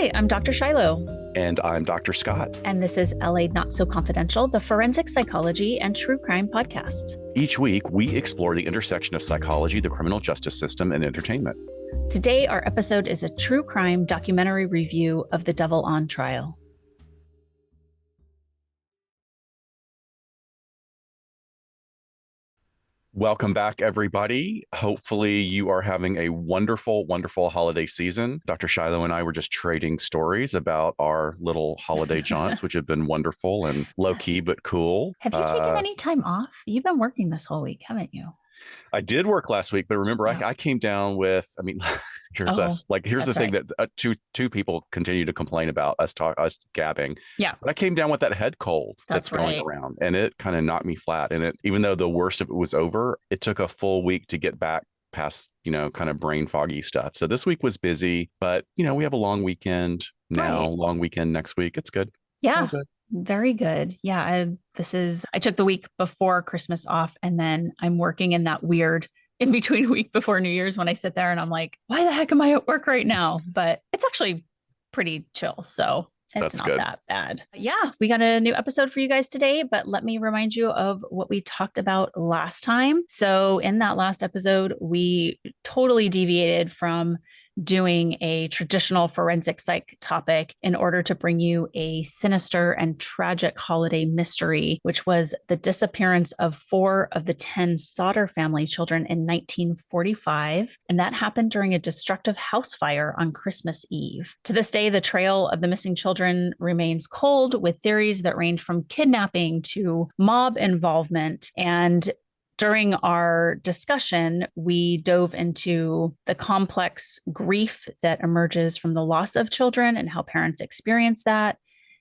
Hi, I'm Dr. Shiloh. And I'm Dr. Scott. And this is LA Not So Confidential, the forensic psychology and true crime podcast. Each week, we explore the intersection of psychology, the criminal justice system, and entertainment. Today, our episode is a true crime documentary review of The Devil on Trial. Welcome back, everybody. Hopefully you are having a wonderful, wonderful holiday season. Dr. Shiloh and I were just trading stories about our little holiday jaunts, which have been wonderful and low-key, but cool. Have you taken any time off? You've been working this whole week, haven't you? I did work last week, but remember, I came down with, here's the thing that two people continue to complain about us gabbing. Yeah. But I came down with that head cold that's going around, and it kind of knocked me flat. And even though the worst of it was over, it took a full week to get back past, kind of brain foggy stuff. So this week was busy, but we have a long weekend now, long weekend next week. It's good. Yeah. It's all good. Very good. Yeah. I took the week before Christmas off, and then I'm working in that weird in between week before New Year's when I sit there and I'm like, why the heck am I at work right now? But it's actually pretty chill. So it's not that bad. Yeah. We got a new episode for you guys today, but let me remind you of what we talked about last time. So in that last episode, we totally deviated from doing a traditional forensic psych topic in order to bring you a sinister and tragic holiday mystery, which was the disappearance of 4 of the 10 Sodder family children in 1945. And that happened during a destructive house fire on Christmas Eve. To this day, the trail of the missing children remains cold, with theories that range from kidnapping to mob involvement. And during our discussion, we dove into the complex grief that emerges from the loss of children and how parents experience that,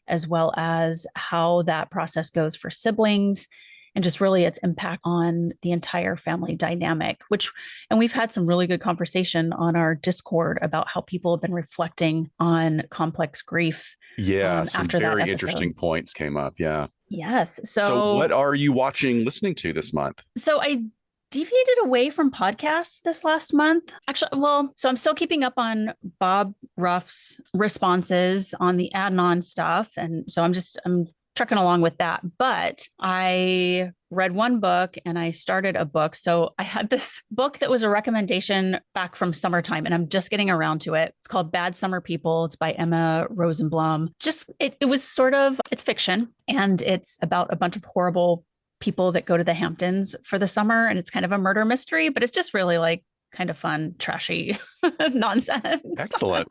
as well as how that process goes for siblings and just really its impact on the entire family dynamic, and we've had some really good conversation on our Discord about how people have been reflecting on complex grief. Yeah, some very interesting points came up. Yeah. Yes. So what are you listening to this month? So I deviated away from podcasts this last month. Actually, so I'm still keeping up on Bob Ruff's responses on the Adnan stuff. And so I'm trucking along with that. But I read one book and I started a book. So I had this book that was a recommendation back from summertime, and I'm just getting around to it. It's called Bad Summer People. It's by Emma Rosenblum. It's fiction, and it's about a bunch of horrible people that go to the Hamptons for the summer. And it's kind of a murder mystery, but it's just really kind of fun, trashy nonsense. Excellent.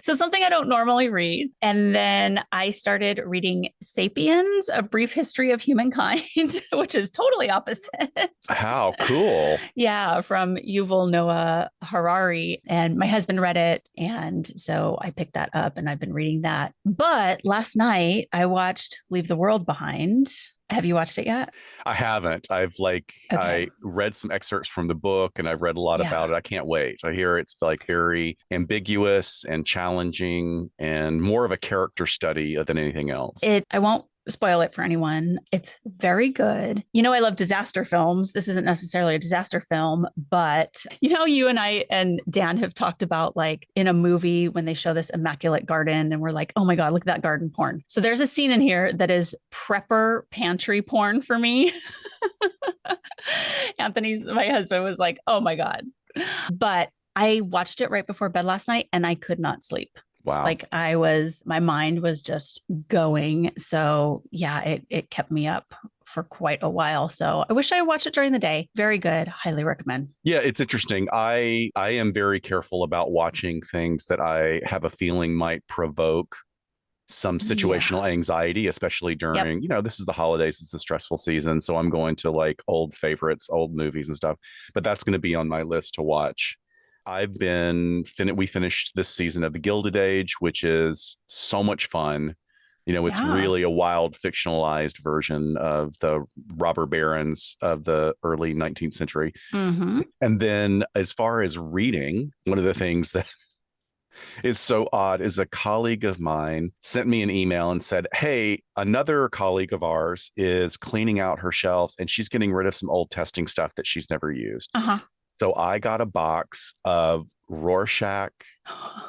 So something I don't normally read. And then I started reading Sapiens, A Brief History of Humankind, which is totally opposite. How cool. Yeah, from Yuval Noah Harari. And my husband read it. And so I picked that up and I've been reading that. But last night I watched Leave the World Behind. Have you watched it yet? I haven't. I read some excerpts from the book and I've read a lot about it. I can't wait. I hear it's very ambiguous and challenging and more of a character study than anything else. I won't spoil it for anyone. It's very good. I love disaster films. This isn't necessarily a disaster film, but you and I and Dan have talked about in a movie when they show this immaculate garden and we're like, oh my God, look at that garden porn. So there's a scene in here that is prepper pantry porn for me. My husband was like, oh my God. But I watched it right before bed last night and I could not sleep. Wow. My mind was just going. So yeah, it kept me up for quite a while. So I wish I watched it during the day. Very good. Highly recommend. Yeah, it's interesting. I am very careful about watching things that I have a feeling might provoke some situational anxiety, especially during, this is the holidays, it's a stressful season. So I'm going to old favorites, old movies and stuff, but that's going to be on my list to watch. We finished this season of The Gilded Age, which is so much fun. It's really a wild fictionalized version of the robber barons of the early 19th century. Mm-hmm. And then as far as reading, one of the things that is so odd is a colleague of mine sent me an email and said, hey, another colleague of ours is cleaning out her shelves and she's getting rid of some old testing stuff that she's never used. Uh-huh. So I got a box of Rorschach,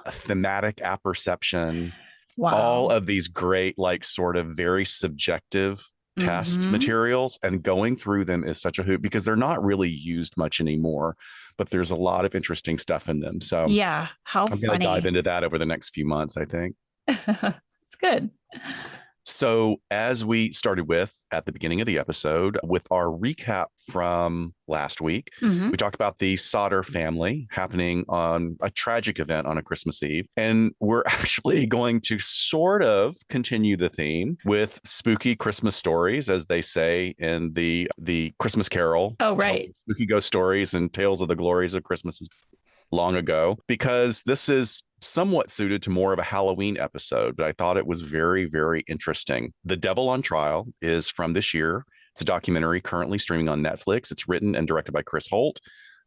thematic apperception, all Wow. of these great, like, sort of very subjective test Hmm. materials, and going through them is such a hoot because they're not really used much anymore, but there's a lot of interesting stuff in them. So Yeah. How I'm going to dive funny. into that over the next few months, I think. It's good. So, as we started with at the beginning of the episode, with our recap from last week, Hmm. we talked about the Sodder family happening on a tragic event on a Christmas Eve. And we're actually going to sort of continue the theme with spooky Christmas stories, as they say in the Christmas Carol, Oh, right. telling spooky ghost stories and tales of the glories of Christmas long ago, because this is somewhat suited to more of a Halloween episode, but I thought it was very, very interesting. The Devil on Trial is from this year. It's a documentary currently streaming on Netflix. It's written and directed by Chris Holt,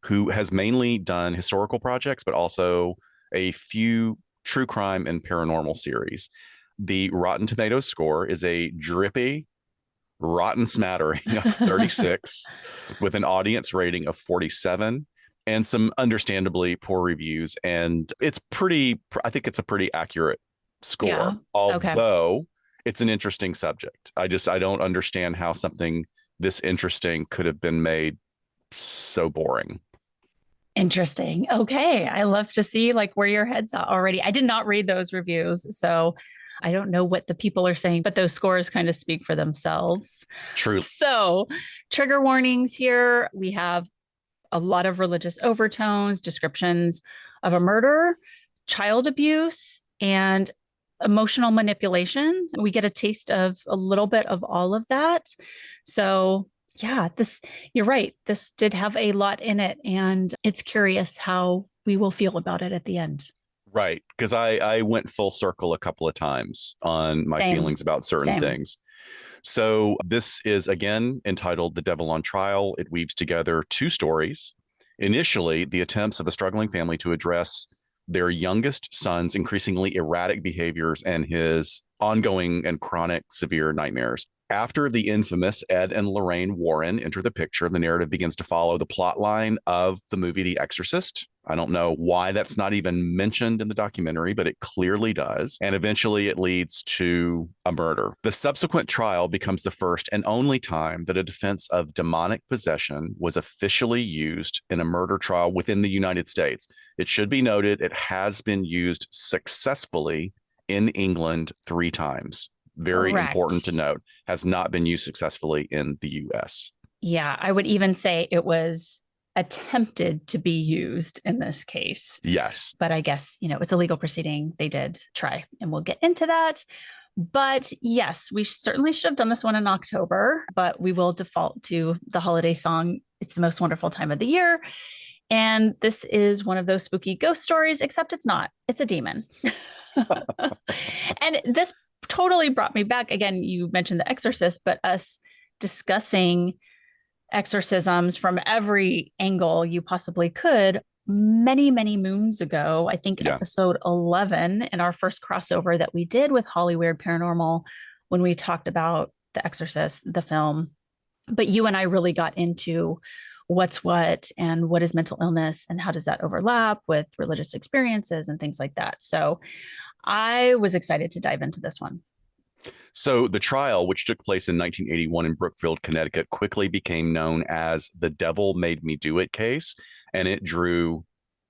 who has mainly done historical projects, but also a few true crime and paranormal series. The Rotten Tomatoes score is a drippy, rotten smattering of 36 with an audience rating of 47 and some understandably poor reviews. And I think it's a pretty accurate Yeah. score, Okay. although it's an interesting subject. I don't understand how something this interesting could have been made so boring. Interesting. Okay. I love to see like where your head's at already. I did not read those reviews, so I don't know what the people are saying, but those scores kind of speak for themselves. True. So, trigger warnings here. We have a lot of religious overtones, descriptions of a murder, child abuse, and emotional manipulation. We get a taste of a little bit of all of that. So, yeah, you're right. This did have a lot in it, and it's curious how we will feel about it at the end. Right. Because I went full circle a couple of times on my Same, feelings about certain same. things. So this is again entitled The Devil on Trial. It weaves together two stories. Initially, the attempts of a struggling family to address their youngest son's increasingly erratic behaviors and his ongoing and chronic severe nightmares. After the infamous Ed and Lorraine Warren enter the picture, the narrative begins to follow the plot line of the movie The Exorcist. I don't know why that's not even mentioned in the documentary, but it clearly does. And eventually it leads to a murder. The subsequent trial becomes the first and only time that a defense of demonic possession was officially used in a murder trial within the United States. It should be noted it has been used successfully in England 3 times. Very important to Correct. note, has not been used successfully in the US. Yeah, I would even say it was attempted to be used in this case. Yes. But I guess, it's a legal proceeding. They did try, and we'll get into that. But yes, we certainly should have done this one in October, but we will default to the holiday song. It's the most wonderful time of the year. And this is one of those spooky ghost stories, except it's not. It's a demon. And this totally brought me back. Again, you mentioned The Exorcist, but us discussing exorcisms from every angle you possibly could many, many moons ago. I think Yeah. episode 11 in our first crossover that we did with Holly Weird Paranormal when we talked about The Exorcist, the film. But you and I really got into what's what and what is mental illness and how does that overlap with religious experiences and things like that. So I was excited to dive into this one. So the trial, which took place in 1981 in Brookfield, Connecticut, quickly became known as the Devil Made Me Do It case, and it drew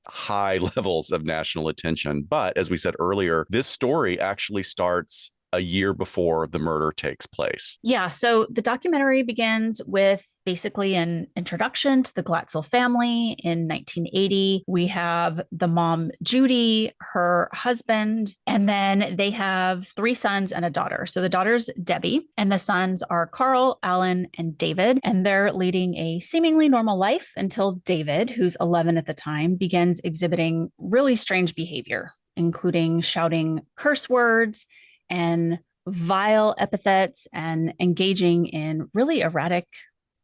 high levels of national attention. But as we said earlier, this story actually starts a year before the murder takes place. Yeah. So the documentary begins with basically an introduction to the Glatzel family in 1980. We have the mom, Judy, her husband, and then they have 3 sons and a daughter. So the daughter's Debbie, and the sons are Carl, Alan, and David. And they're leading a seemingly normal life until David, who's 11 at the time, begins exhibiting really strange behavior, including shouting curse words and vile epithets and engaging in really erratic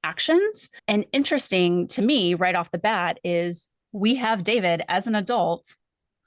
actions. And interesting to me, right off the bat, is we have David as an adult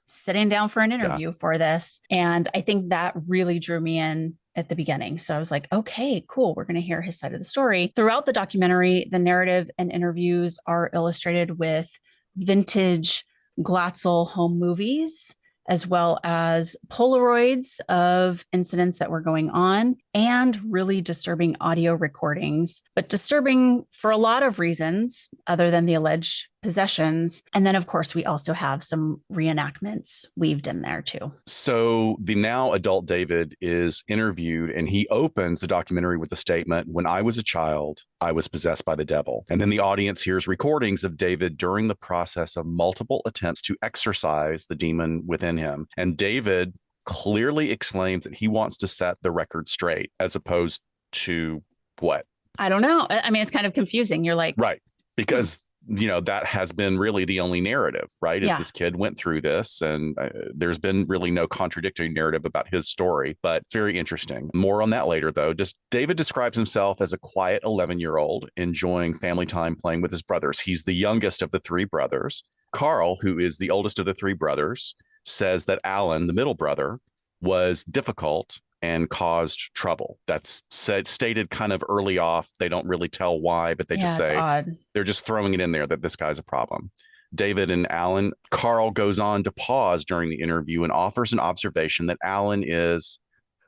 sitting down for an Yeah. interview for this. And I think that really drew me in at the beginning. So I was like, okay, cool. We're going to hear his side of the story. Throughout the documentary, the narrative and interviews are illustrated with vintage Glatzel home movies, as well as Polaroids of incidents that were going on, and really disturbing audio recordings, but disturbing for a lot of reasons other than the alleged possessions. And then, of course, we also have some reenactments weaved in there too. So the now adult David is interviewed, and he opens the documentary with a statement: "When I was a child, I was possessed by the devil." And then the audience hears recordings of David during the process of multiple attempts to exorcise the demon within him. And David clearly exclaims that he wants to set the record straight, as opposed to what? I don't know. I mean, it's kind of confusing. You're like, right. Because that has been really the only narrative, right? Is this kid went through this, and there's been really no contradictory narrative about his story, but very interesting. More on that later, though. Just David describes himself as a quiet 11-year-old enjoying family time playing with his brothers. He's the youngest of the three brothers. Carl, who is the oldest of the three brothers, says that Alan, the middle brother, was difficult and caused trouble. That's stated kind of early off. They don't really tell why, but they just say they're just throwing it in there that this guy's a problem. David and Alan, Carl goes on to pause during the interview and offers an observation that Alan is,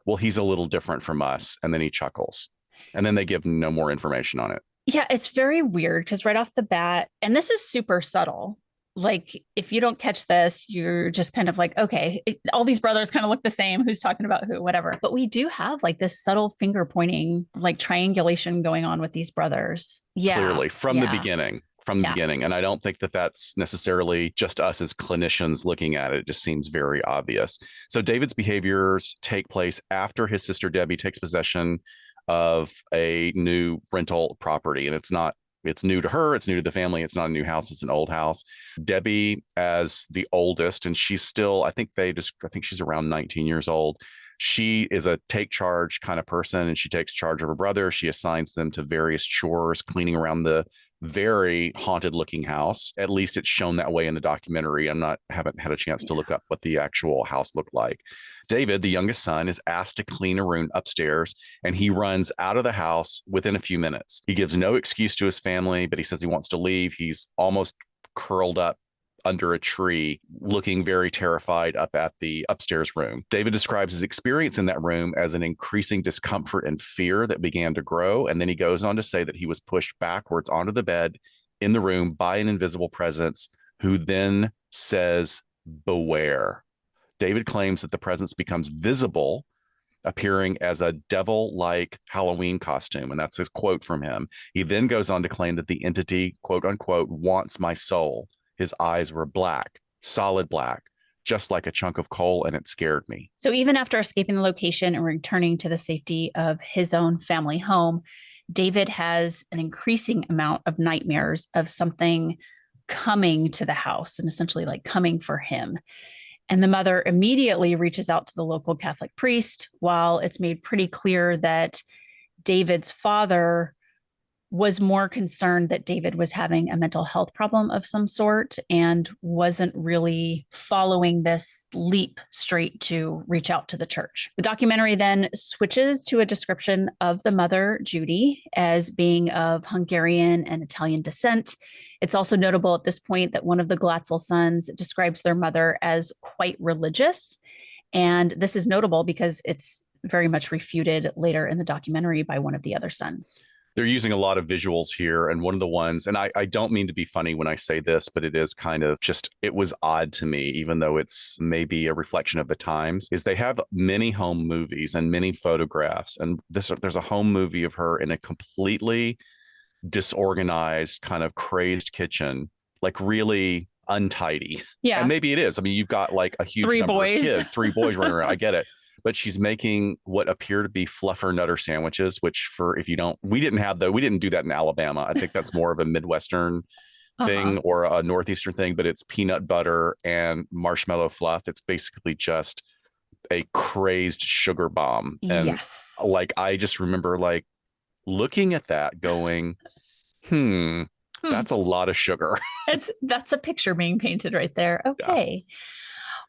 well, he's a little different from us. And then he chuckles. And then they give no more information on it. Yeah, it's very weird because right off the bat, and this is super subtle, like if you don't catch this, you're just kind of like, okay, all these brothers kind of look the same. Who's talking about who, whatever. But we do have like this subtle finger pointing, like triangulation going on with these brothers. Yeah. Clearly from the beginning. And I don't think that that's necessarily just us as clinicians looking at it. It just seems very obvious. So David's behaviors take place after his sister Debbie takes possession of a new rental property. And it's new to her. It's new to the family. It's not a new house. It's an old house. Debbie, as the oldest, and she's still, I think she's around 19 years old. She is a take charge kind of person, and she takes charge of her brother. She assigns them to various chores, cleaning around the very haunted looking house. At least it's shown that way in the documentary. Haven't had a chance to look up what the actual house looked like. David, the youngest son, is asked to clean a room upstairs, and he runs out of the house within a few minutes. He gives no excuse to his family, but he says he wants to leave. He's almost curled up under a tree, looking very terrified up at the upstairs room. David describes his experience in that room as an increasing discomfort and fear that began to grow. And then he goes on to say that he was pushed backwards onto the bed in the room by an invisible presence, who then says, "Beware." David claims that the presence becomes visible, appearing as a devil-like Halloween costume. And that's his quote from him. He then goes on to claim that the entity, quote unquote, "wants my soul." His eyes were black, solid black, just like a chunk of coal, and it scared me. So even after escaping the location and returning to the safety of his own family home, David has an increasing amount of nightmares of something coming to the house and essentially like coming for him. And the mother immediately reaches out to the local Catholic priest, while it's made pretty clear that David's father was more concerned that David was having a mental health problem of some sort and wasn't really following this leap straight to reach out to the church. The documentary then switches to a description of the mother, Judy, as being of Hungarian and Italian descent. It's also notable at this point that one of the Glatzel sons describes their mother as quite religious. And this is notable because it's very much refuted later in the documentary by one of the other sons. They're using a lot of visuals here. And one of the ones, and I don't mean to be funny when I say this, but it is kind of just, it was odd to me, even though it's maybe a reflection of the times, is they have many home movies and many photographs. And there's a home movie of her in a completely disorganized, kind of crazed kitchen, like really untidy. Yeah. And maybe it is. I mean, you've got like a huge number of kids, 3 boys running around. I get it. But she's making what appear to be fluffer nutter sandwiches, which we didn't do that in Alabama. I think that's more of a Midwestern thing or a Northeastern thing, but it's peanut butter and marshmallow fluff. It's basically just a crazed sugar bomb. And yes. Like, I just remember like looking at that going, that's a lot of sugar. That's a picture being painted right there. Okay. Yeah.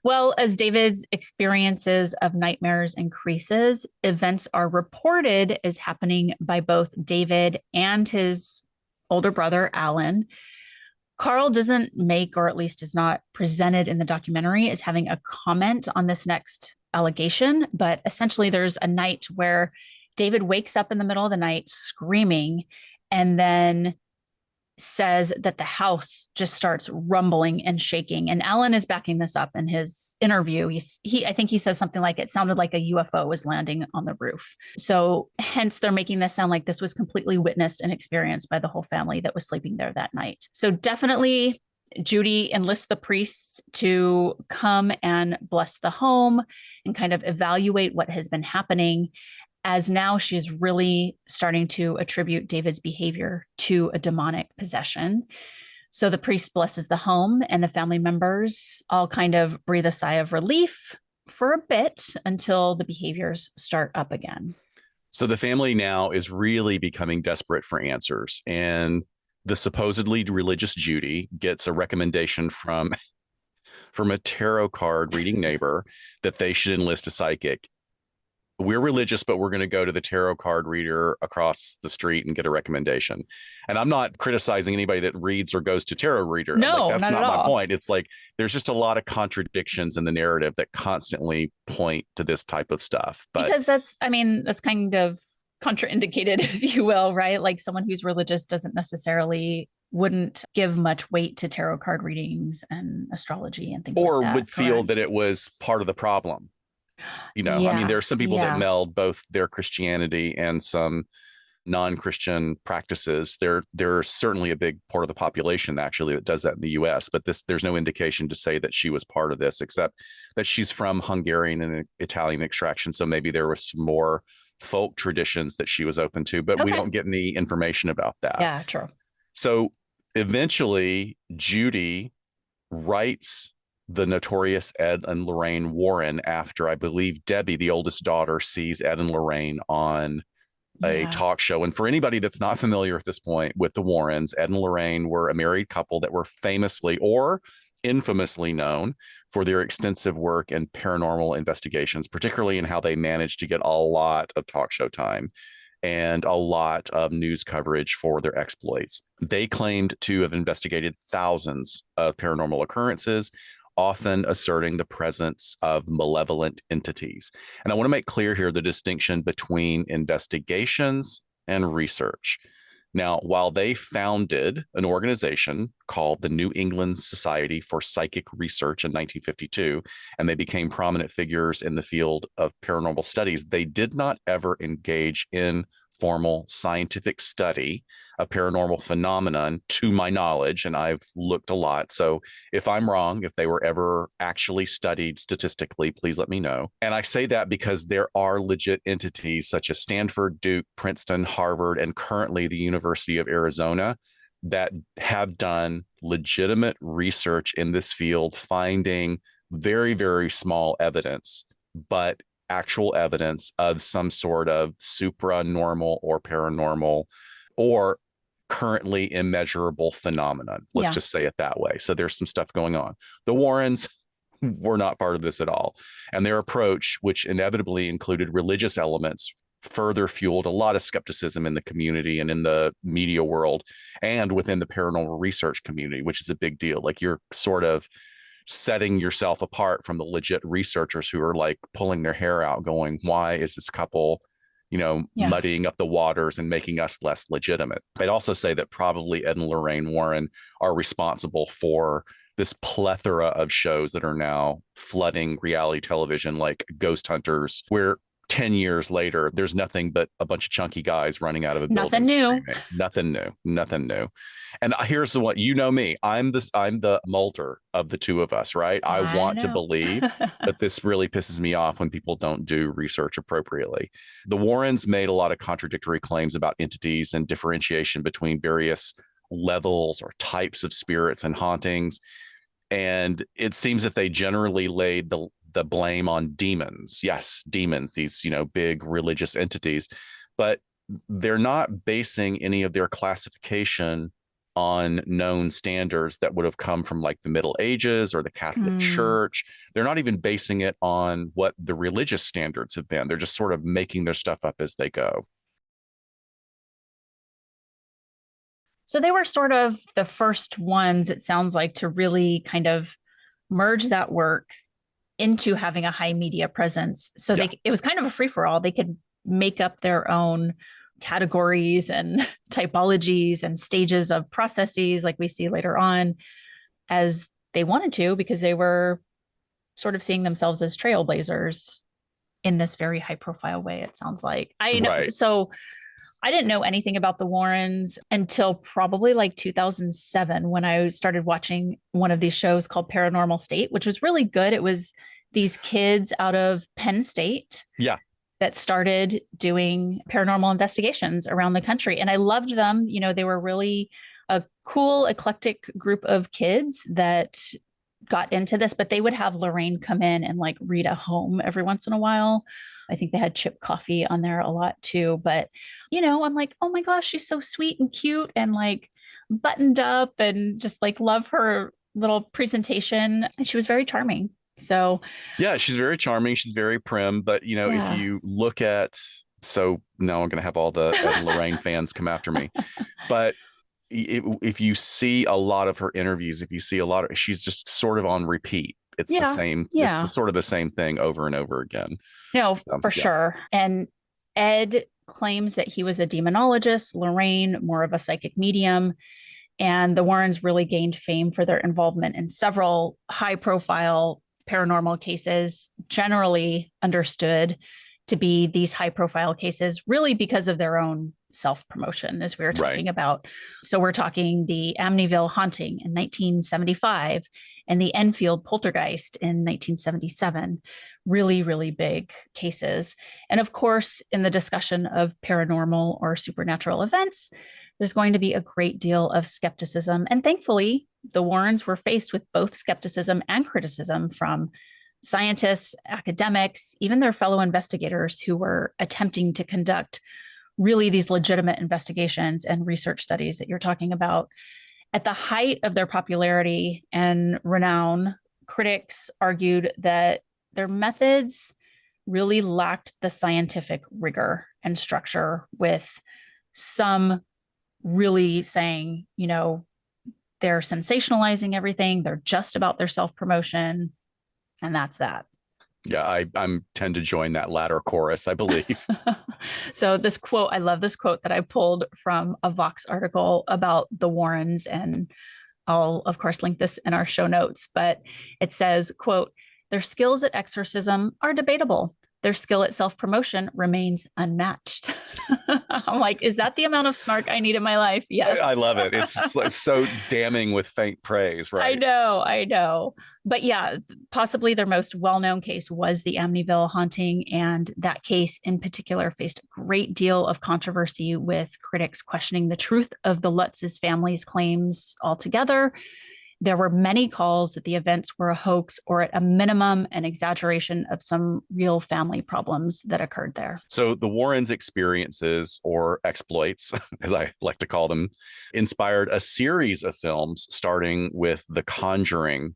Well, as David's experiences of nightmares increases, events are reported as happening by both David and his older brother, Alan, Carl doesn't make, or at least is not presented in the documentary as having a comment on this next allegation. But essentially, there's a night where David wakes up in the middle of the night screaming and then says that the house just starts rumbling and shaking. And Alan is backing this up in his interview. I think he says something like it sounded like a UFO was landing on the roof. So hence they're making this sound like this was completely witnessed and experienced by the whole family that was sleeping there that night. So definitely Judy enlists the priests to come and bless the home and kind of evaluate what has been happening, as now she's really starting to attribute David's behavior to a demonic possession. So the priest blesses the home, and the family members all kind of breathe a sigh of relief for a bit until the behaviors start up again. So the family now is really becoming desperate for answers. And the supposedly religious Judy gets a recommendation from a tarot card reading neighbor that they should enlist a psychic. We're religious, but we're going to go to the tarot card reader across the street and get a recommendation. And I'm not criticizing anybody that reads or goes to tarot reader. No, like, that's not not at my all. point. It's like there's just a lot of contradictions in the narrative that constantly point to this type of stuff. But because that's kind of contraindicated, if you will, right? Like someone who's religious wouldn't give much weight to tarot card readings and astrology and things like that. Or would feel that it was part of the problem. I mean, there are some people that meld both their Christianity and some non-Christian practices. There's certainly a big part of the population actually that does that in the US, but there's no indication to say that she was part of this, except that she's from Hungarian and Italian extraction. So maybe there was some more folk traditions that she was open to, but we don't get any information about that. Yeah, true. So eventually Judy writes the notorious Ed and Lorraine Warren after, I believe, Debbie, the oldest daughter, sees Ed and Lorraine on a talk show. And for anybody that's not familiar at this point with the Warrens, Ed and Lorraine were a married couple that were famously or infamously known for their extensive work in paranormal investigations, particularly in how they managed to get a lot of talk show time and a lot of news coverage for their exploits. They claimed to have investigated thousands of paranormal occurrences, often asserting the presence of malevolent entities. And I want to make clear here the distinction between investigations and research. Now, while they founded an organization called the New England Society for Psychic Research in 1952, and they became prominent figures in the field of paranormal studies, they did not ever engage in formal scientific study of paranormal phenomenon, to my knowledge, and I've looked a lot. So if I'm wrong, if they were ever actually studied statistically, please let me know. And I say that because there are legit entities such as Stanford, Duke, Princeton, Harvard, and currently the University of Arizona that have done legitimate research in this field, finding very, very small evidence, but actual evidence of some sort of supranormal or paranormal or currently immeasurable phenomenon. Let's just say it that way. So there's some stuff going on. The Warrens were not part of this at all. And their approach, which inevitably included religious elements, further fueled a lot of skepticism in the community and in the media world and within the paranormal research community, which is a big deal. Like you're sort of setting yourself apart from the legit researchers who are like pulling their hair out going, why is this couple muddying up the waters and making us less legitimate? I'd also say that probably Ed and Lorraine Warren are responsible for this plethora of shows that are now flooding reality television, like Ghost Hunters, where 10 years later, there's nothing but a bunch of chunky guys running out of a building. Nothing new. And here's what, me, I'm the Mulder of the two of us, right? I want to believe that this really pisses me off when people don't do research appropriately. The Warrens made a lot of contradictory claims about entities and differentiation between various levels or types of spirits and hauntings. And it seems that they generally laid the blame on demons. Yes, demons, these, big religious entities, but they're not basing any of their classification on known standards that would have come from like the Middle Ages or the Catholic Church. They're not even basing it on what the religious standards have been. They're just sort of making their stuff up as they go. So they were sort of the first ones, it sounds like, to really kind of merge that work into having a high media presence. So Yeah. it was kind of a free for all. They could make up their own categories and typologies and stages of processes like we see later on as they wanted to, because they were sort of seeing themselves as trailblazers in this very high profile way, it sounds like. I know. Right. So I didn't know anything about the Warrens until probably like 2007 when I started watching one of these shows called Paranormal State, which was really good. It was these kids out of Penn State Yeah. that started doing paranormal investigations around the country. And I loved them. You know, they were really a cool, eclectic group of kids that got into this, but they would have Lorraine come in and like read a home every once in a while. I think they had Chip Coffee on there a lot too. But, you know, I'm like, oh my gosh, she's so sweet and cute and like buttoned up and just like love her little presentation. And she was very charming. So, Yeah, she's very charming. She's very prim. But, you know, if yeah. you look at, so now I'm going to have all the Ed and Lorraine fans come after me. But if you see a lot of her interviews, if you see a lot of, she's just sort of on repeat. It's the Yeah. same. It's Yeah. the sort of the same thing over and over again. No, for Yeah. sure. And Ed claims that he was a demonologist, Lorraine, more of a psychic medium. And the Warrens really gained fame for their involvement in several high profile paranormal cases, generally understood to be these high profile cases, really because of their own self promotion, as we were talking Right. about. So we're talking the Amityville haunting in 1975 and the Enfield poltergeist in 1977. Really, really big cases. And of course, in the discussion of paranormal or supernatural events, there's going to be a great deal of skepticism. And thankfully, the Warrens were faced with both skepticism and criticism from scientists, academics, even their fellow investigators who were attempting to conduct really these legitimate investigations and research studies that you're talking about. At the height of their popularity and renown, critics argued that their methods really lacked the scientific rigor and structure, with some really saying, you know, they're sensationalizing everything. They're just about their self promotion. And that's that. Yeah, I'm tend to join that latter chorus, I believe. So this quote, I love this quote that I pulled from a Vox article about the Warrens, and I'll of course link this in our show notes, but it says, quote, their skills at exorcism are debatable. Their skill at self-promotion remains unmatched. I'm like, is that the amount of snark I need in my life? Yes. I love it. It's so damning with faint praise, right? I know. But yeah, possibly their most well-known case was the Amityville haunting. And that case in particular faced a great deal of controversy, with critics questioning the truth of the Lutz's family's claims altogether. There were many calls that the events were a hoax, or at a minimum, an exaggeration of some real family problems that occurred there. So the Warrens' experiences, or exploits, as I like to call them, inspired a series of films, starting with The Conjuring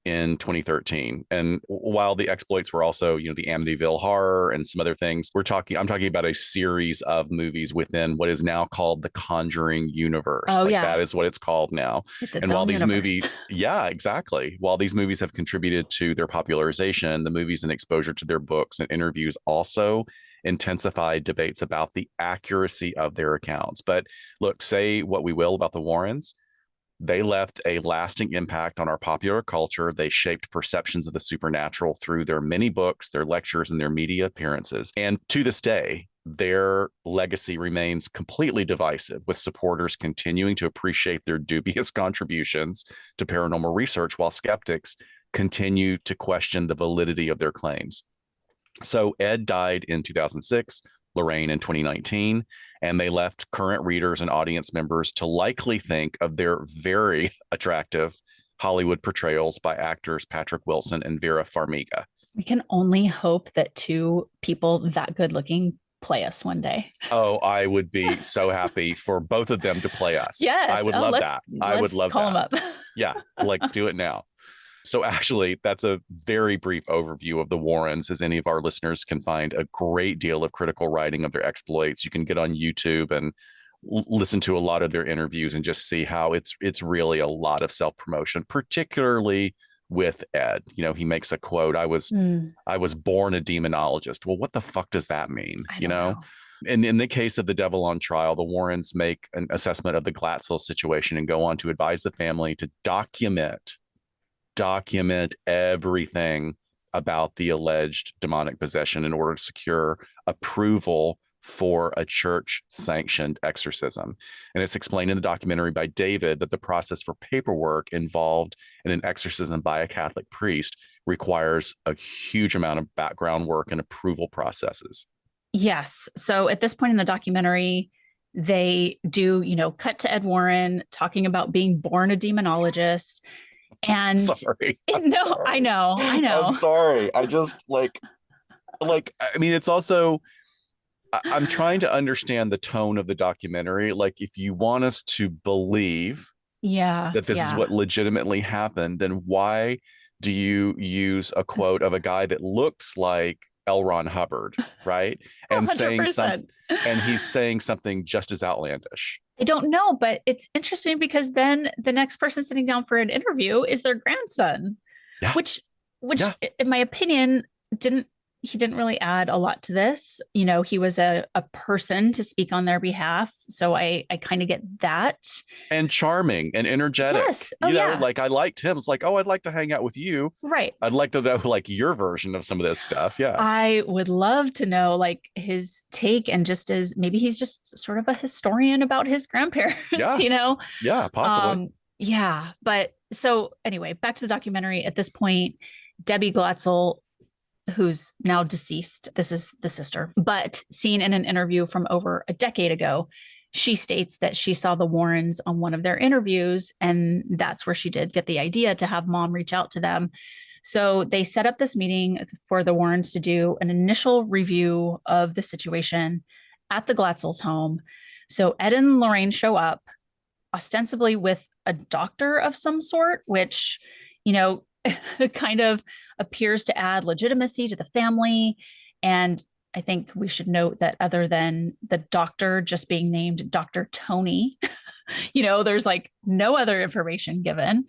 in 2013. And while the exploits were also, you know, the Amityville Horror and some other things, I'm talking about a series of movies within what is now called the Conjuring universe. Oh, like yeah. That is what it's called now. And while these movies, yeah, exactly. While these movies have contributed to their popularization, the movies and exposure to their books and interviews also intensified debates about the accuracy of their accounts. But look, say what we will about the Warrens, they left a lasting impact on our popular culture. They shaped perceptions of the supernatural through their many books, their lectures, and their media appearances. And to this day, their legacy remains completely divisive, with supporters continuing to appreciate their dubious contributions to paranormal research, while skeptics continue to question the validity of their claims. So Ed died in 2006, Lorraine in 2019, and they left current readers and audience members to likely think of their very attractive Hollywood portrayals by actors Patrick Wilson and Vera Farmiga. We can only hope that two people that good looking play us one day. Oh, I would be so happy for both of them to play us. Yes. I would love that. I would love call that. Them up. Yeah, like do it now. So actually, that's a very brief overview of the Warrens. As any of our listeners can find a great deal of critical writing of their exploits. You can get on YouTube and listen to a lot of their interviews and just see how it's really a lot of self-promotion, particularly with Ed. He makes a quote, I was born a demonologist. Well, what the fuck does that mean? I don't know. And in the case of The Devil on Trial, the Warrens make an assessment of the Glatzel situation and go on to advise the family to document everything about the alleged demonic possession in order to secure approval for a church sanctioned exorcism. And it's explained in the documentary by David that the process for paperwork involved in an exorcism by a Catholic priest requires a huge amount of background work and approval processes. Yes. So at this point in the documentary, they do, cut to Ed Warren talking about being born a demonologist. And sorry. No, I know. I'm sorry. I just it's also, I'm trying to understand the tone of the documentary. Like, if you want us to believe that this is what legitimately happened, then why do you use a quote of a guy that looks like L. Ron Hubbard, right? And 100%. and he's saying something just as outlandish. I don't know, but it's interesting because then the next person sitting down for an interview is their grandson, which in my opinion, he didn't really add a lot to this. He was a person to speak on their behalf. So I kind of get that. And charming and energetic. Yes. Like, I liked him. It's like, oh, I'd like to hang out with you. Right. I'd like to know like your version of some of this stuff. Yeah. I would love to know like his take, and just as maybe he's just sort of a historian about his grandparents, Yeah, possibly. Yeah. But so anyway, back to the documentary. At this point, Debbie Glatzel, who's now deceased, this is the sister, but seen in an interview from over a decade ago, she states that she saw the Warrens on one of their interviews, and that's where she did get the idea to have mom reach out to them. So they set up this meeting for the Warrens to do an initial review of the situation at the Glatzel's home. So Ed and Lorraine show up ostensibly with a doctor of some sort, which, kind of appears to add legitimacy to the family. And I think we should note that other than the doctor just being named Dr. Tony, there's like no other information given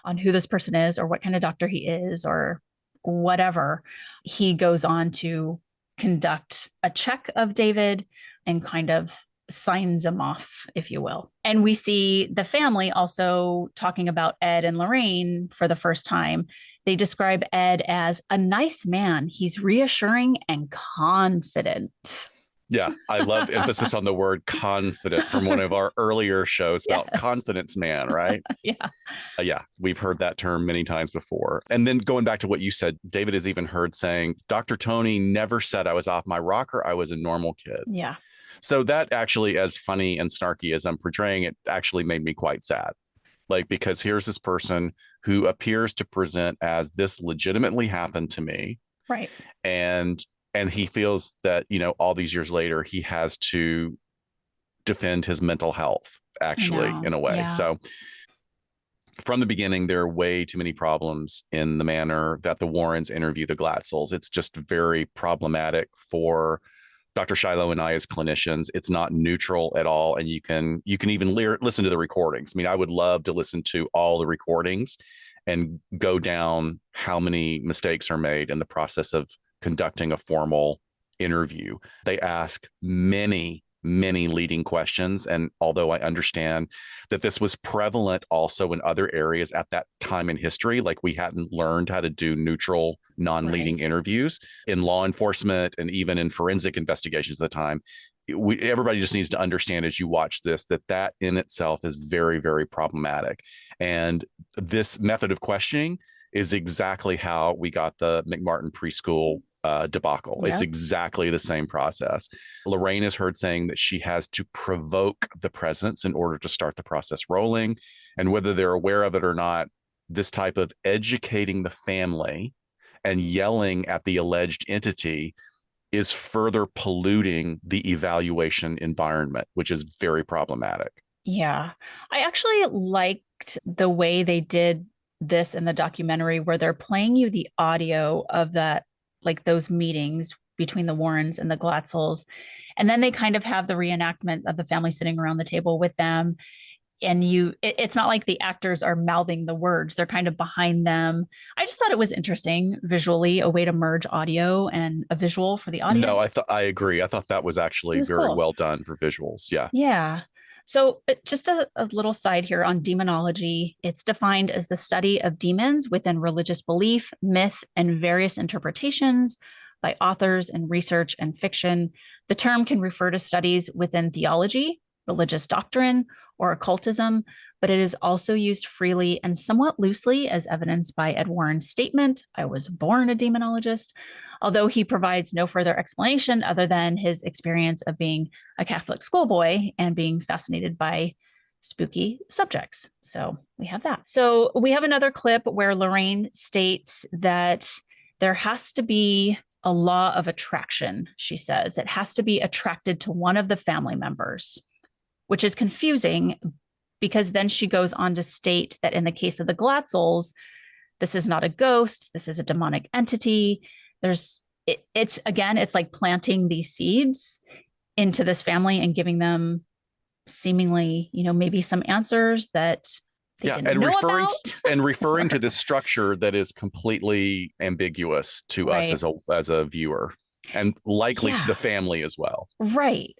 on who this person is or what kind of doctor he is or whatever. He goes on to conduct a check of David and kind of signs him off, if you will. And we see the family also talking about Ed and Lorraine for the first time. They describe Ed as a nice man. He's reassuring and confident. Yeah, I love emphasis on the word confident from one of our earlier shows about confidence man, right? Yeah, we've heard that term many times before. And then going back to what you said, David is even heard saying, Dr. Tony never said I was off my rocker. I was a normal kid. Yeah. So that actually, as funny and snarky as I'm portraying it, actually made me quite sad. Like, because here's this person who appears to present as this legitimately happened to me. Right. And he feels that, all these years later, he has to defend his mental health, actually, in a way. Yeah. So from the beginning, there are way too many problems in the manner that the Warrens interview the Glatzels. It's just very problematic for Dr. Shiloh and I as clinicians. It's not neutral at all. And you can even listen to the recordings. I mean, I would love to listen to all the recordings and go down how many mistakes are made in the process of conducting a formal interview. They ask many leading questions. And although I understand that this was prevalent also in other areas at that time in history, like we hadn't learned how to do neutral, non-leading interviews in law enforcement and even in forensic investigations at the time, everybody just needs to understand as you watch this, that in itself is very, very problematic. And this method of questioning is exactly how we got the McMartin preschool debacle. Yep. It's exactly the same process. Lorraine is heard saying that she has to provoke the presence in order to start the process rolling. And whether they're aware of it or not, this type of educating the family and yelling at the alleged entity is further polluting the evaluation environment, which is very problematic. Yeah. I actually liked the way they did this in the documentary, where they're playing you the audio of that, like those meetings between the Warrens and the Glatzels. And then they kind of have the reenactment of the family sitting around the table with them. And it's not like the actors are mouthing the words, they're kind of behind them. I just thought it was interesting visually, a way to merge audio and a visual for the audience. No, I agree. I thought that was actually very cool. Well done for visuals. Yeah. Yeah. So just a little side here on demonology. It's defined as the study of demons within religious belief, myth, and various interpretations by authors in research and fiction. The term can refer to studies within theology, religious doctrine, or occultism, but it is also used freely and somewhat loosely, as evidenced by Ed Warren's statement, "I was born a demonologist," although he provides no further explanation other than his experience of being a Catholic schoolboy and being fascinated by spooky subjects. So we have that. So we have another clip where Lorraine states that there has to be a law of attraction, she says. It has to be attracted to one of the family members, which is confusing because then she goes on to state that in the case of the Glatzels, this is not a ghost, this is a demonic entity. It's like planting these seeds into this family and giving them seemingly, maybe some answers that they didn't know about. And referring to this structure that is completely ambiguous to us as a viewer. And likely to the family as well. Right.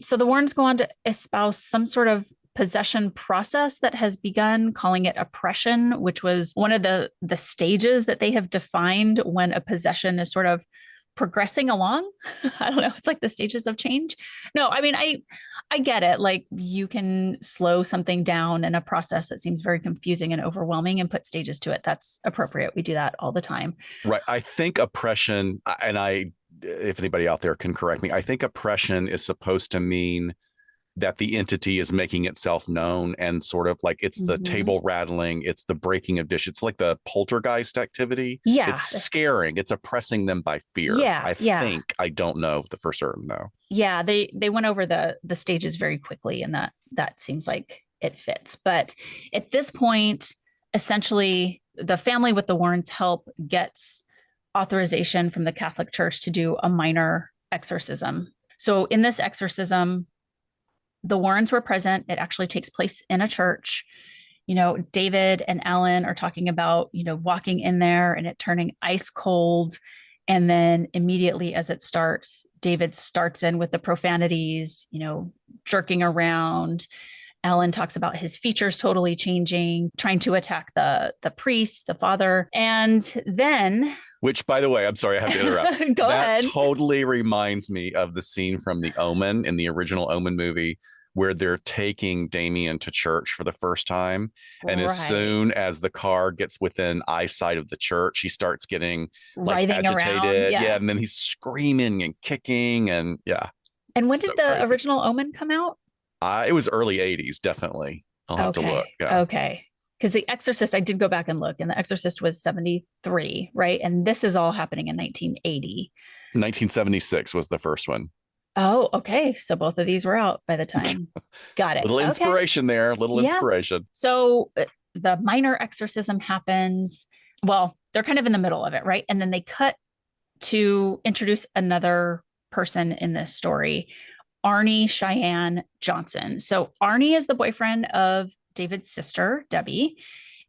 So the Warrens go on to espouse some sort of possession process that has begun, calling it oppression, which was one of the stages that they have defined when a possession is sort of progressing along. I don't know. It's like the stages of change. No, I mean, I get it. Like you can slow something down in a process that seems very confusing and overwhelming and put stages to it. That's appropriate. We do that all the time. Right. I think oppression, and if anybody out there can correct me, I think oppression is supposed to mean that the entity is making itself known and sort of like it's the table rattling, it's the breaking of dishes. It's like the poltergeist activity. Yeah. It's scaring. It's oppressing them by fear. Yeah. I think. I don't know for certain though. Yeah. They went over the stages very quickly and that seems like it fits. But at this point, essentially the family with the Warrens' help gets authorization from the Catholic Church to do a minor exorcism. So in this exorcism, the Warrens were present. It actually takes place in a church. David and Ellen are talking about, walking in there and it turning ice cold. And then immediately as it starts, David starts in with the profanities, jerking around. Ellen talks about his features totally changing, trying to attack the priest, the father. And then... Which, by the way, I'm sorry, I have to interrupt. Go ahead. That totally reminds me of the scene from The Omen, in the original Omen movie, where they're taking Damien to church for the first time. And as soon as the car gets within eyesight of the church, he starts getting like agitated. Yeah. And then he's screaming and kicking and yeah. And when did the original Omen come out? It was early 80s, definitely. I'll have to look. Yeah. Okay. Because The Exorcist, I did go back and look, and The Exorcist was 73, right? And this is all happening in 1980. 1976 was the first one. Oh, okay. So both of these were out by the time. Got it. Little inspiration there. Little inspiration. So the minor exorcism happens. Well, they're kind of in the middle of it, right? And then they cut to introduce another person in this story, Arnie Cheyenne Johnson. So Arnie is the boyfriend of David's sister, Debbie,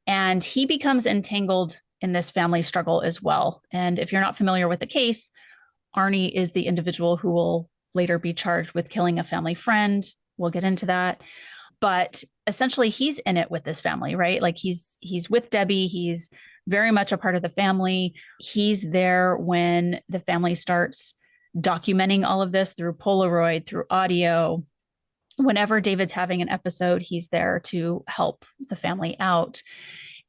and he becomes entangled in this family struggle as well. And if you're not familiar with the case, Arnie is the individual who will later be charged with killing a family friend. We'll get into that. But essentially, he's in it with this family, right? Like he's with Debbie. He's very much a part of the family. He's there when the family starts documenting all of this through Polaroid, through audio. Whenever David's having an episode, he's there to help the family out.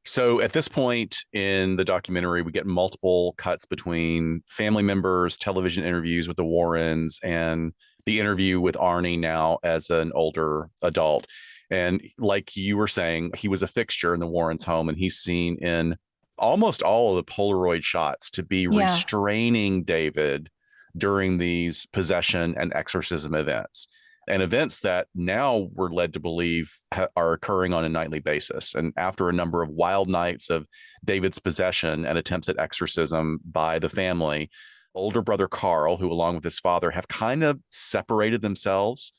So at this point in the documentary, we get multiple cuts between family members, television interviews with the Warrens, and the interview with Arnie now as an older adult. And like you were saying, he was a fixture in the Warrens' home, and he's seen in almost all of the Polaroid shots to be restraining David during these possession and exorcism events. And events that now we're led to believe are occurring on a nightly basis. And after a number of wild nights of David's possession and attempts at exorcism by the family, older brother Carl, who along with his father have kind of separated themselves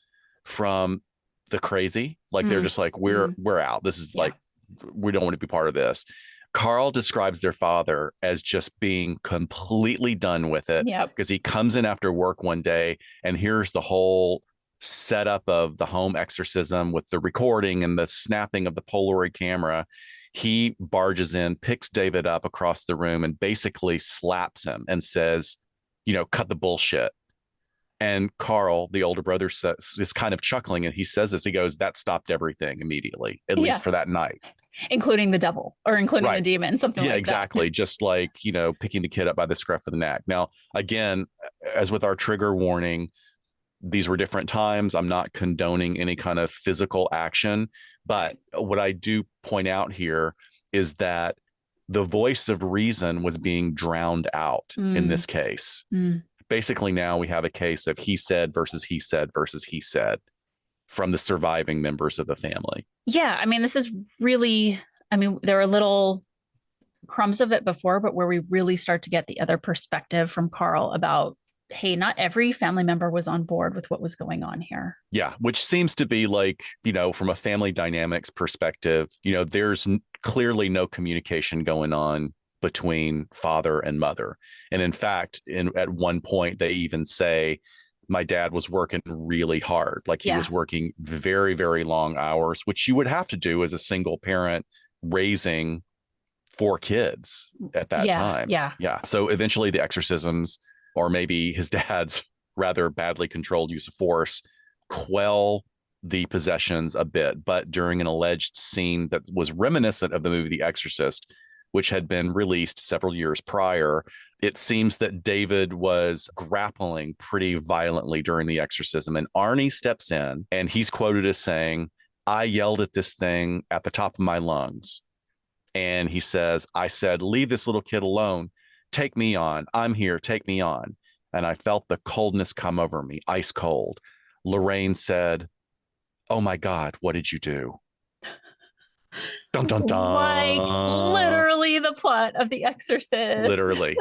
from the crazy. Like they're Mm, just like, mm, we're out. This is yeah. like, we don't want to be part of this. Carl describes their father as just being completely done with it Yep. because he comes in after work one day and here's the whole setup of the home exorcism with the recording and the snapping of the Polaroid camera. He barges in, picks David up across the room, and basically slaps him and says, cut the bullshit. And Carl, the older brother, is kind of chuckling, and he says this. He goes, "That stopped everything immediately, at Yeah. least for that night." Including the devil or including the Right. demon, something Yeah, like that. exactly. Just like, picking the kid up by the scruff of the neck. Now, again, as with our trigger warning, these were different times. I'm not condoning any kind of physical action. But what I do point out here is that the voice of reason was being drowned out in Mm, this case. mm. Basically, now we have a case of he said versus he said versus he said from the surviving members of the family. Yeah. I mean, this is really, I mean, there are little crumbs of it before, but where we really start to get the other perspective from Carl about, hey, not every family member was on board with what was going on here. Yeah, which seems to be like, from a family dynamics perspective, there's clearly no communication going on between father and mother. And in fact, at one point, they even say, my dad was working really hard. Like he Yeah. was working very, very long hours, which you would have to do as a single parent raising 4 kids at that Yeah. time. Yeah. Yeah. So eventually the exorcisms, or maybe his dad's rather badly controlled use of force, quell the possessions a bit. But during an alleged scene that was reminiscent of the movie The Exorcist, which had been released several years prior, it seems that David was grappling pretty violently during the exorcism. And Arnie steps in and he's quoted as saying, "I yelled at this thing at the top of my lungs." And he says, "I said, leave this little kid alone. Take me on. I'm here. Take me on." And I felt the coldness come over me, ice cold. Lorraine said, "Oh my God, what did you do?" Dun, dun, Like dun. literally the plot of The Exorcist. Literally.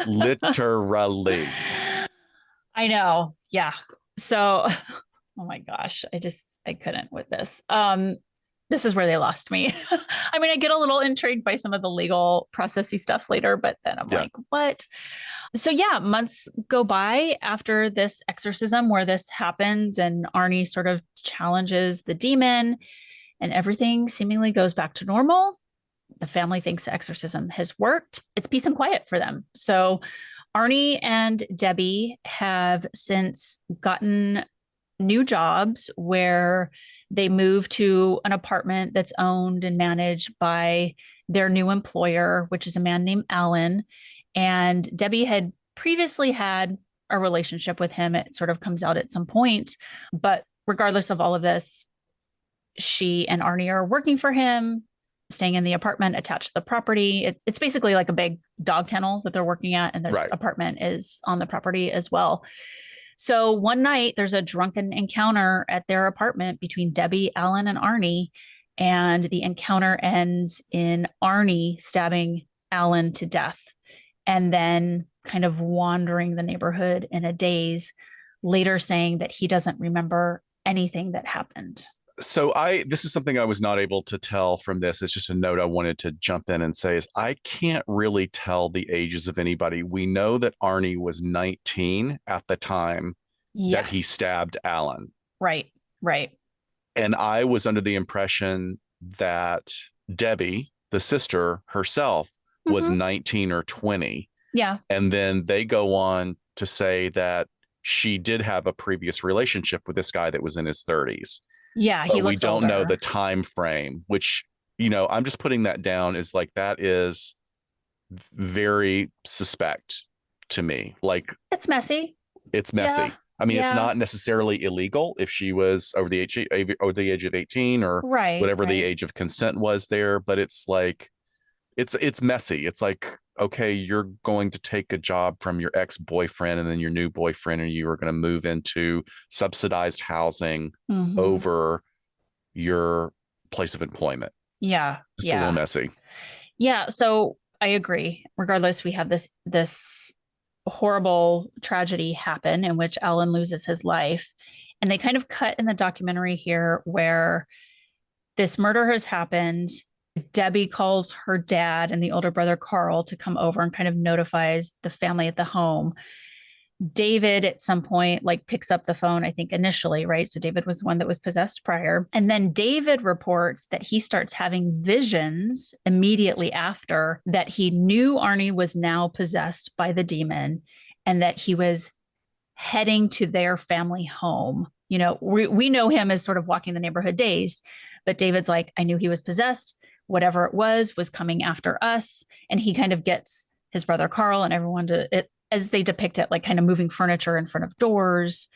I know. Yeah. So, oh my gosh, I couldn't with this. This is where they lost me. I mean, I get a little intrigued by some of the legal processy stuff later, but then I'm Yeah. like, what? So yeah, months go by after this exorcism where this happens and Arnie sort of challenges the demon and everything seemingly goes back to normal. The family thinks the exorcism has worked. It's peace and quiet for them. So Arnie and Debbie have since gotten new jobs where they move to an apartment that's owned and managed by their new employer, which is a man named Alan. And Debbie had previously had a relationship with him. It sort of comes out at some point. But regardless of all of this, she and Arnie are working for him, staying in the apartment attached to the property. It's basically like a big dog kennel that they're working at, and this apartment is on the property as well. So one night, there's a drunken encounter at their apartment between Debbie, Alan, and Arnie. And the encounter ends in Arnie stabbing Alan to death and then kind of wandering the neighborhood in a daze, later saying that he doesn't remember anything that happened. So this is something I was not able to tell from this. It's just a note I wanted to jump in and say is I can't really tell the ages of anybody. We know that Arnie was 19 at the time that he stabbed Alan. Right. And I was under the impression that Debbie, the sister herself, was 19 or 20. Yeah. And then they go on to say that she did have a previous relationship with this guy that was in his 30s. Yeah, but we don't know the time frame, which, I'm just putting that down as like that is very suspect to me. Like it's messy. Yeah. I mean, it's not necessarily illegal if she was over the age of 18 or whatever the age of consent was there, but it's like it's messy. It's like, okay, you're going to take a job from your ex-boyfriend and then your new boyfriend, and you are going to move into subsidized housing over your place of employment. Yeah. It's a little messy. Yeah. So I agree. Regardless, we have this horrible tragedy happen in which Alan loses his life. And they kind of cut in the documentary here where this murder has happened. Debbie calls her dad and the older brother Carl to come over and kind of notifies the family at the home. David at some point like picks up the phone, I think initially, right? So David was the one that was possessed prior. And then David reports that he starts having visions immediately after that he knew Arnie was now possessed by the demon and that he was heading to their family home. You know, we know him as sort of walking the neighborhood dazed, but David's like, I knew he was possessed. Whatever it was coming after us. And he kind of gets his brother Carl and everyone to it, as they depict it, like kind of moving furniture in front of doors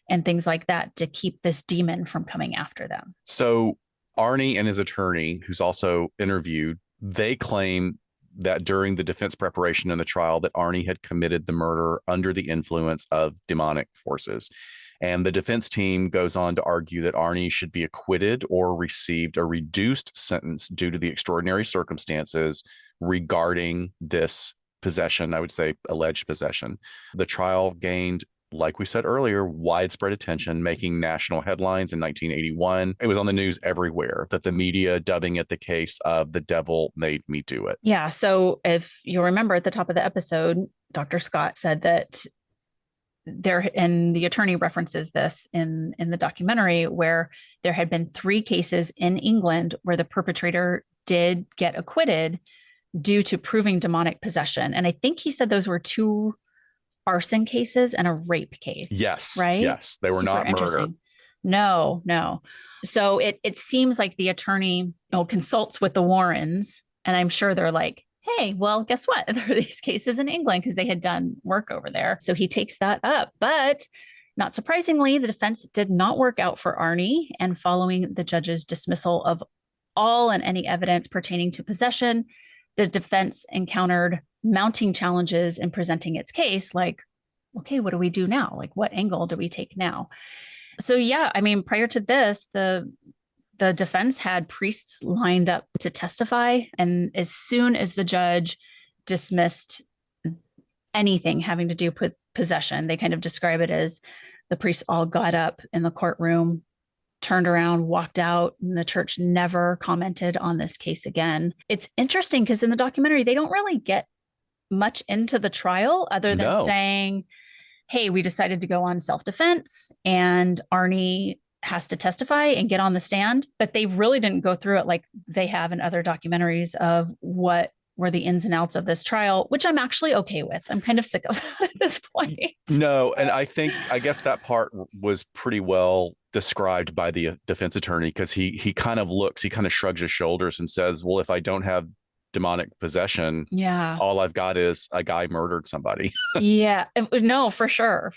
and things like that to keep this demon from coming after them. So Arnie and his attorney, who's also interviewed, they claim that during the defense preparation in the trial that Arnie had committed the murder under the influence of demonic forces. And the defense team goes on to argue that Arnie should be acquitted or received a reduced sentence due to the extraordinary circumstances regarding this possession, I would say alleged possession. The trial gained, like we said earlier, widespread attention, making national headlines in 1981. It was on the news everywhere that the media dubbing it the case of the devil made me do it. Yeah. So if you remember at the top of the episode, Dr. Scott said that there, and the attorney references this in the documentary, where there had been 3 cases in England where the perpetrator did get acquitted due to proving demonic possession. And I think he said those were 2 arson cases and a rape case. Yes. Right? Yes. They were not murder. No. So it seems like the attorney consults with the Warrens, and I'm sure they're like, hey, well, guess what? There are these cases in England because they had done work over there. So he takes that up. But not surprisingly, the defense did not work out for Arnie. And following the judge's dismissal of all and any evidence pertaining to possession, the defense encountered mounting challenges in presenting its case. Like, okay, what do we do now? Like, what angle do we take now? So, yeah, I mean, prior to this, the defense had priests lined up to testify. And as soon as the judge dismissed anything having to do with possession, they kind of describe it as the priests all got up in the courtroom, turned around, walked out, and the church never commented on this case again. It's interesting because in the documentary, they don't really get much into the trial other than saying, hey, we decided to go on self-defense and Arnie has to testify and get on the stand. But they really didn't go through it like they have in other documentaries of what were the ins and outs of this trial, which I'm actually okay with. I'm kind of sick of it at this point. No, and I guess that part was pretty well described by the defense attorney, because he kind of shrugs his shoulders and says, well, if I don't have demonic possession, all I've got is a guy murdered somebody. Yeah, no, for sure.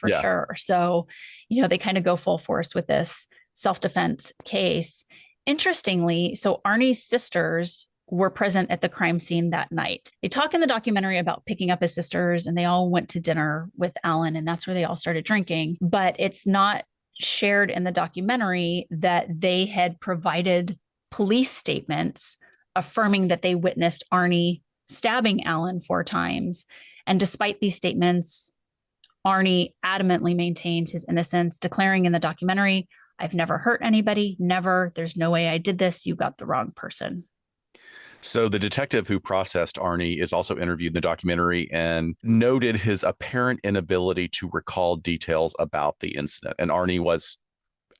So, they kind of go full force with this self-defense case. Interestingly, so Arnie's sisters were present at the crime scene that night. They talk in the documentary about picking up his sisters, and they all went to dinner with Alan, and that's where they all started drinking. But it's not shared in the documentary that they had provided police statements affirming that they witnessed Arnie stabbing Alan 4 times. And despite these statements, Arnie adamantly maintains his innocence, declaring in the documentary, I've never hurt anybody, never. There's no way I did this. You got the wrong person. So the detective who processed Arnie is also interviewed in the documentary and noted his apparent inability to recall details about the incident. And Arnie was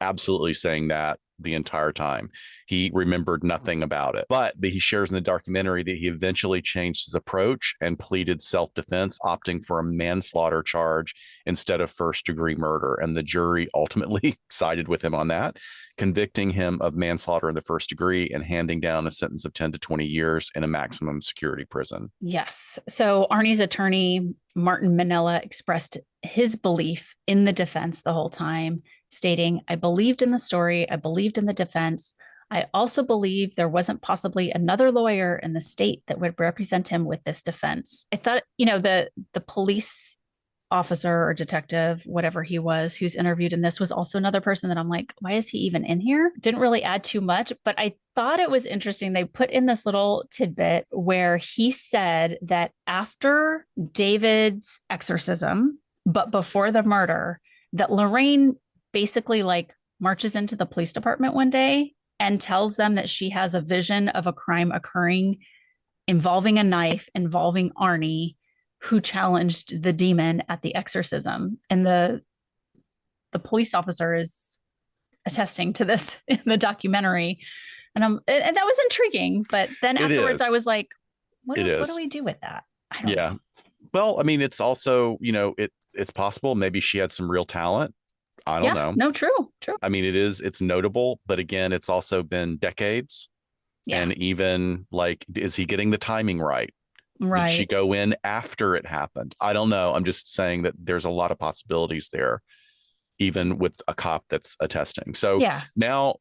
absolutely saying that the entire time. He remembered nothing about it. But he shares in the documentary that he eventually changed his approach and pleaded self-defense, opting for a manslaughter charge instead of first-degree murder. And the jury ultimately sided with him on that, convicting him of manslaughter in the first degree and handing down a sentence of 10 to 20 years in a maximum security prison. Yes. So Arnie's attorney, Martin Minella, expressed his belief in the defense the whole time, stating, I believed in the story. I believed in the defense. I also believe there wasn't possibly another lawyer in the state that would represent him with this defense. I thought, the police officer or detective, whatever he was, who's interviewed in this was also another person that I'm like, why is he even in here? Didn't really add too much, but I thought it was interesting. They put in this little tidbit where he said that after David's exorcism, but before the murder, that Lorraine basically like marches into the police department one day and tells them that she has a vision of a crime occurring involving a knife, involving Arnie, who challenged the demon at the exorcism. And the police officer is attesting to this in the documentary. And that was intriguing. But then afterwards, I was like, what do we do with that? I don't know. Well, I mean, it's also, it's possible maybe she had some real talent. I don't know. No, true. I mean, it's notable, but again, it's also been decades. Yeah. And even like, is he getting the timing right? Right. Did she go in after it happened? I don't know. I'm just saying that there's a lot of possibilities there, even with a cop that's attesting. So now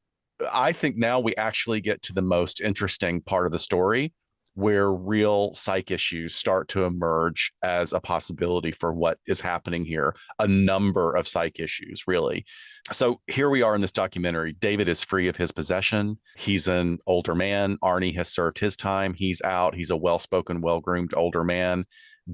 I think now we actually get to the most interesting part of the story, where real psych issues start to emerge as a possibility for what is happening here. A number of psych issues, really. So here we are in this documentary. David is free of his possession. He's an older man. Arnie has served his time. He's out. He's a well-spoken, well-groomed older man.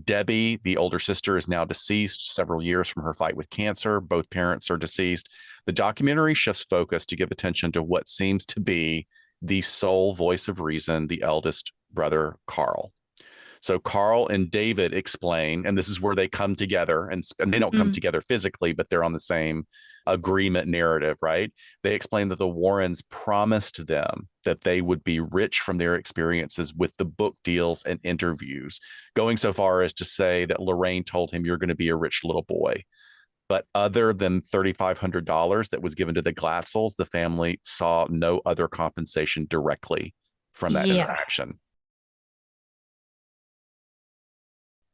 Debbie, the older sister, is now deceased several years from her fight with cancer. Both parents are deceased. The documentary shifts focus to give attention to what seems to be the sole voice of reason, the eldest brother, Carl. So Carl and David explain, and this is where they come together, and they don't come together physically, but they're on the same agreement narrative, right? They explain that the Warrens promised them that they would be rich from their experiences with the book deals and interviews, going so far as to say that Lorraine told him, "You're going to be a rich little boy." But other than $3,500 that was given to the Glatzels, the family saw no other compensation directly from that interaction.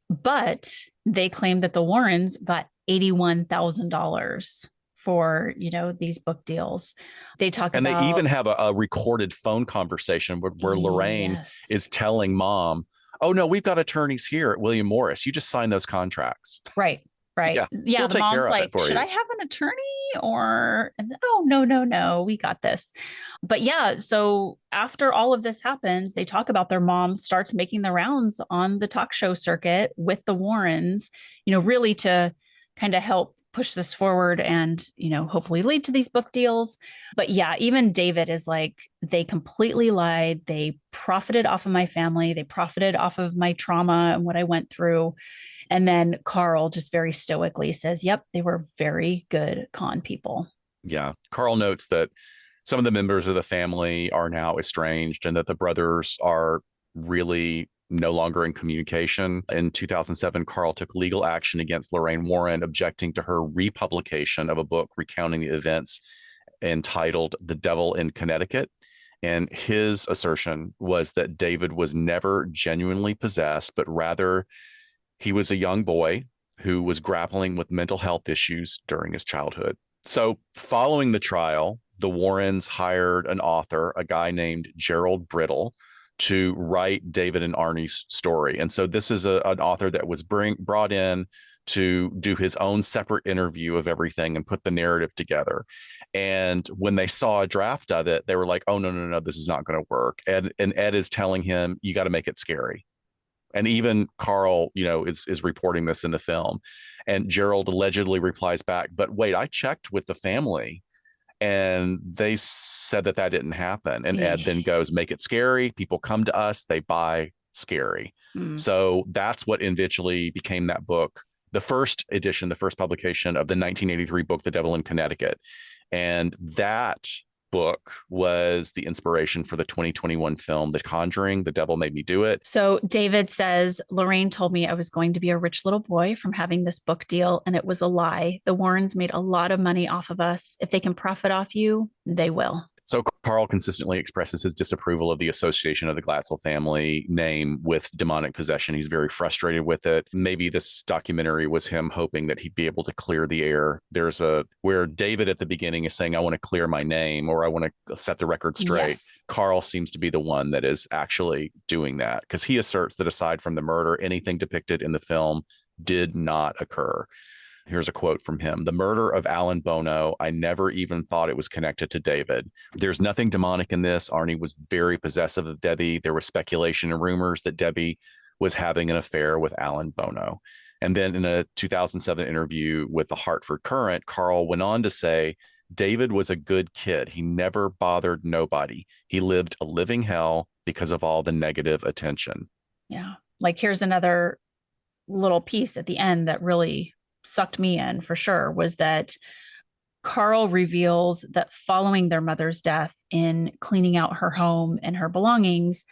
But they claim that the Warrens got $81,000 for, these book deals. They talk about, and they even have a recorded phone conversation where Lorraine is telling mom, "Oh no, we've got attorneys here at William Morris. You just sign those contracts." Right. Yeah. The mom's like, should I have an attorney or, oh, no, we got this. But yeah, so after all of this happens, they talk about their mom starts making the rounds on the talk show circuit with the Warrens, really to kind of help push this forward and, hopefully lead to these book deals. But yeah, even David is like, they completely lied. They profited off of my family. They profited off of my trauma and what I went through. And then Carl just very stoically says, yep, they were very good con people. Yeah. Carl notes that some of the members of the family are now estranged and that the brothers are really no longer in communication. In 2007, Carl took legal action against Lorraine Warren, objecting to her republication of a book recounting the events entitled The Devil in Connecticut. And his assertion was that David was never genuinely possessed, but rather he was a young boy who was grappling with mental health issues during his childhood. So following the trial, the Warrens hired an author, a guy named Gerald Brittle, to write David and Arnie's story. And so this is an author that was brought in to do his own separate interview of everything and put the narrative together. And when they saw a draft of it, they were like, oh, no, this is not going to work. And Ed is telling him, you got to make it scary. And even Carl, is reporting this in the film. And Gerald allegedly replies back, but wait, I checked with the family and they said that didn't happen. And Ed then goes, make it scary. People come to us, they buy scary. So that's what eventually became that book, the first edition, the first publication of the 1983 book, The Devil in Connecticut. And that book was the inspiration for the 2021 film, The Conjuring, The Devil Made Me Do It. So David says, Lorraine told me I was going to be a rich little boy from having this book deal, and it was a lie. The Warrens made a lot of money off of us. If they can profit off you, they will. So Carl consistently expresses his disapproval of the association of the Glatzel family name with demonic possession. He's very frustrated with it. Maybe this documentary was him hoping that he'd be able to clear the air. There's where David at the beginning is saying, I want to clear my name, or I want to set the record straight. Yes. Carl seems to be the one that is actually doing that, because he asserts that aside from the murder, anything depicted in the film did not occur. Here's a quote from him. The murder of Alan Bono, I never even thought it was connected to David. There's nothing demonic in this. Arnie was very possessive of Debbie. There was speculation and rumors that Debbie was having an affair with Alan Bono. And then in a 2007 interview with the Hartford Courant, Carl went on to say, David was a good kid. He never bothered nobody. He lived a living hell because of all the negative attention. Yeah. Like here's another little piece at the end that really sucked me in for sure, was that Carl reveals that following their mother's death, in cleaning out her home and her belongings,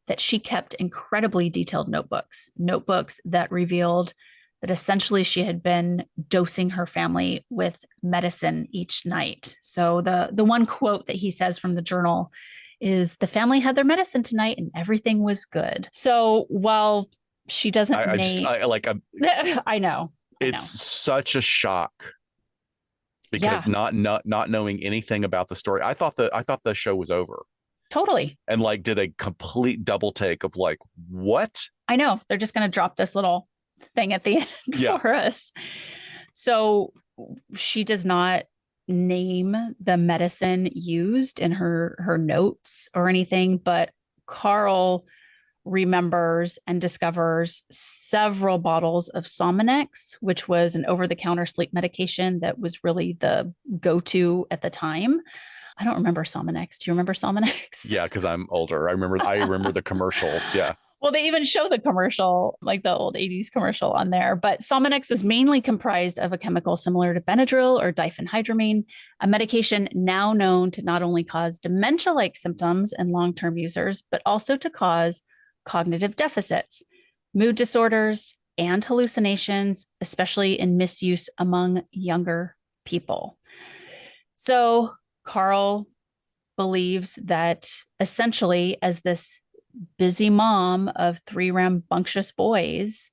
that she kept incredibly detailed notebooks that revealed that essentially she had been dosing her family with medicine each night. So the one quote that he says from the journal is, the family had their medicine tonight and everything was good. So while she doesn't I know. It's such a shock because not knowing anything about the story. I thought the show was over. Totally. And like did a complete double take of like, what? I know. They're just going to drop this little thing at the end for us. So she does not name the medicine used in her notes or anything, but Carl remembers and discovers several bottles of Sominex, which was an over-the-counter sleep medication that was really the go-to at the time. I don't remember Sominex. Do you remember Sominex? Yeah, because I'm older. I remember the commercials. Yeah. Well, they even show the commercial, like the old 80s commercial on there. But Sominex was mainly comprised of a chemical similar to Benadryl or diphenhydramine, a medication now known to not only cause dementia-like symptoms in long-term users, but also to cause cognitive deficits, mood disorders, and hallucinations, especially in misuse among younger people. So Carl believes that essentially, as this busy mom of 3 rambunctious boys,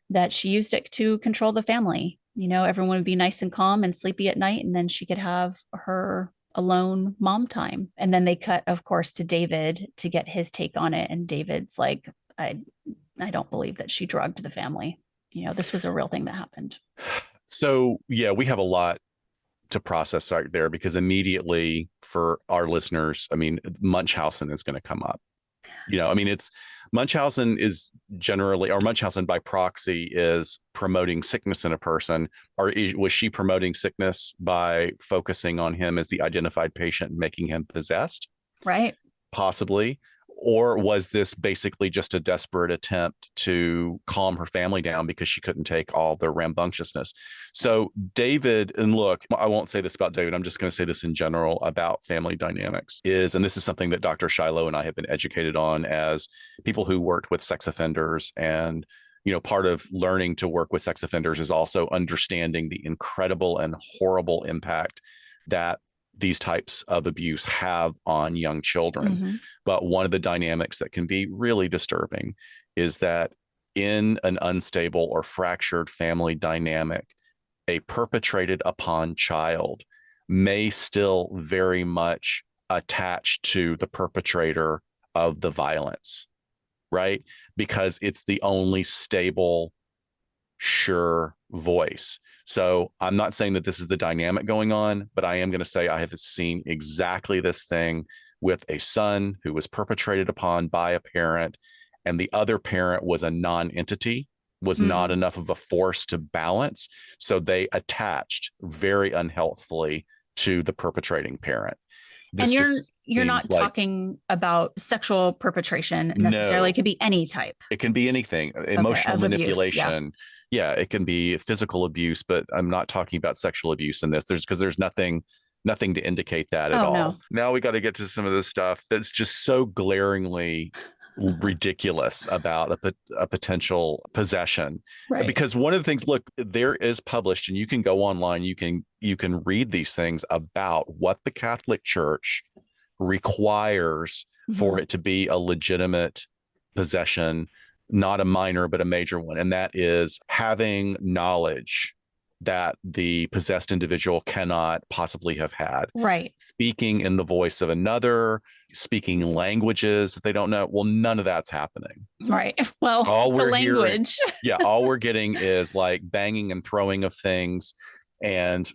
that she used it to control the family. You know, everyone would be nice and calm and sleepy at night, and then she could have her alone mom time. And then they cut, of course, to David to get his take on it. And David's like, I don't believe that she drugged the family. You know, this was a real thing that happened. So, yeah, we have a lot to process right there, because immediately for our listeners, I mean, Munchausen is going to come up. You know, I mean, Munchausen is generally, or Munchausen by proxy, is promoting sickness in a person. Or was she promoting sickness by focusing on him as the identified patient and making him possessed? Right. Possibly. Or was this basically just a desperate attempt to calm her family down because she couldn't take all the rambunctiousness? So David, and look, I won't say this about David, I'm just going to say this in general about family dynamics, and this is something that Dr. Shiloh and I have been educated on as people who worked with sex offenders. And, you know, part of learning to work with sex offenders is also understanding the incredible and horrible impact that these types of abuse have on young children. Mm-hmm. But one of the dynamics that can be really disturbing is that in an unstable or fractured family dynamic, a perpetrated upon child may still very much attach to the perpetrator of the violence, right? Because it's the only stable, sure voice. So I'm not saying that this is the dynamic going on, but I am going to say I have seen exactly this thing with a son who was perpetrated upon by a parent, and the other parent was a non-entity, was not enough of a force to balance. So they attached very unhealthfully to the perpetrating parent. And you're not talking about sexual perpetration necessarily. No. It could be any type. It can be anything. Emotional manipulation. Yeah, it can be physical abuse, but I'm not talking about sexual abuse in this. There's nothing to indicate that at all. No. Now we got to get to some of the stuff that's just so glaringly ridiculous about a potential possession. Right. Because one of the things, look, there is published, and you can go online, you can read these things about what the Catholic Church requires for it to be a legitimate possession, not a minor, but a major one. And that is having knowledge that the possessed individual cannot possibly have had. Right. Speaking in the voice of another, speaking languages that they don't know. Well, none of that's happening. Right. Well, All the we're hearing, language. yeah, all we're getting is like banging and throwing of things. And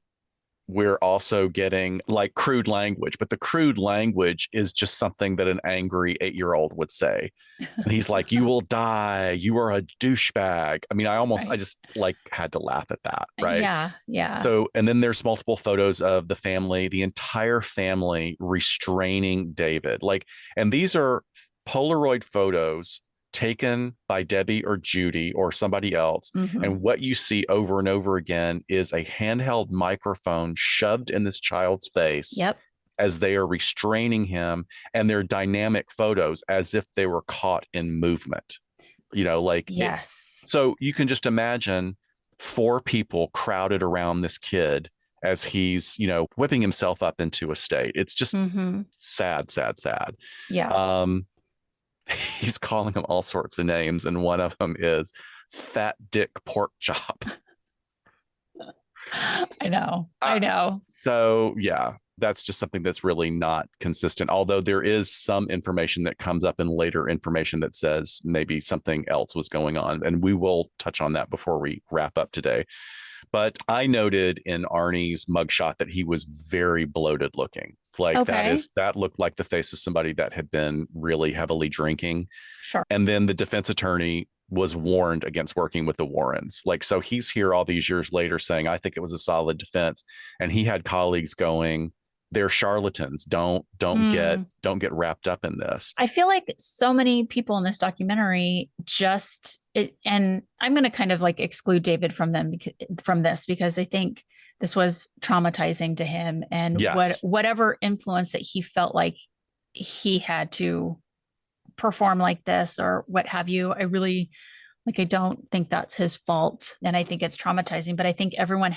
we're also getting like crude language, but the crude language is just something that an angry 8-year-old would say. And he's like, "You will die. You are a douchebag." I mean, I Right. just like had to laugh at that. Right. Yeah. Yeah. So, and then there's multiple photos of the family, the entire family restraining David. Like, and these are Polaroid photos taken by Debbie or Judy or somebody else. Hmm. And what you see over and over again is a handheld microphone shoved in this child's face Yep. as they are restraining him. And they're dynamic photos as if they were caught in movement, like it. Yes. So you can just imagine 4 people crowded around this kid as he's, whipping himself up into a state. It's just Hmm. sad, sad, sad. Yeah. Um, he's calling him all sorts of names, and one of them is Fat Dick Pork Chop. I know. I Uh, know. so yeah, that's just something that's really not consistent. Although there is some information that comes up in later information that says maybe something else was going on, and we will touch on that before we wrap up today. But I noted in Arnie's mugshot that he was very bloated looking. Like Okay. that looked like the face of somebody that had been really heavily drinking. Sure. And then the defense attorney was warned against working with the Warrens. Like, so he's here all these years later saying, I think it was a solid defense. And he had colleagues going, they're charlatans. Mm. Don't get wrapped up in this. I feel like so many people in this documentary and I'm going to kind of like exclude David from this because I think this was traumatizing to him, and Yes. whatever influence that he felt like he had to perform like this or what have you. I don't think that's his fault. And I think it's traumatizing, but I think everyone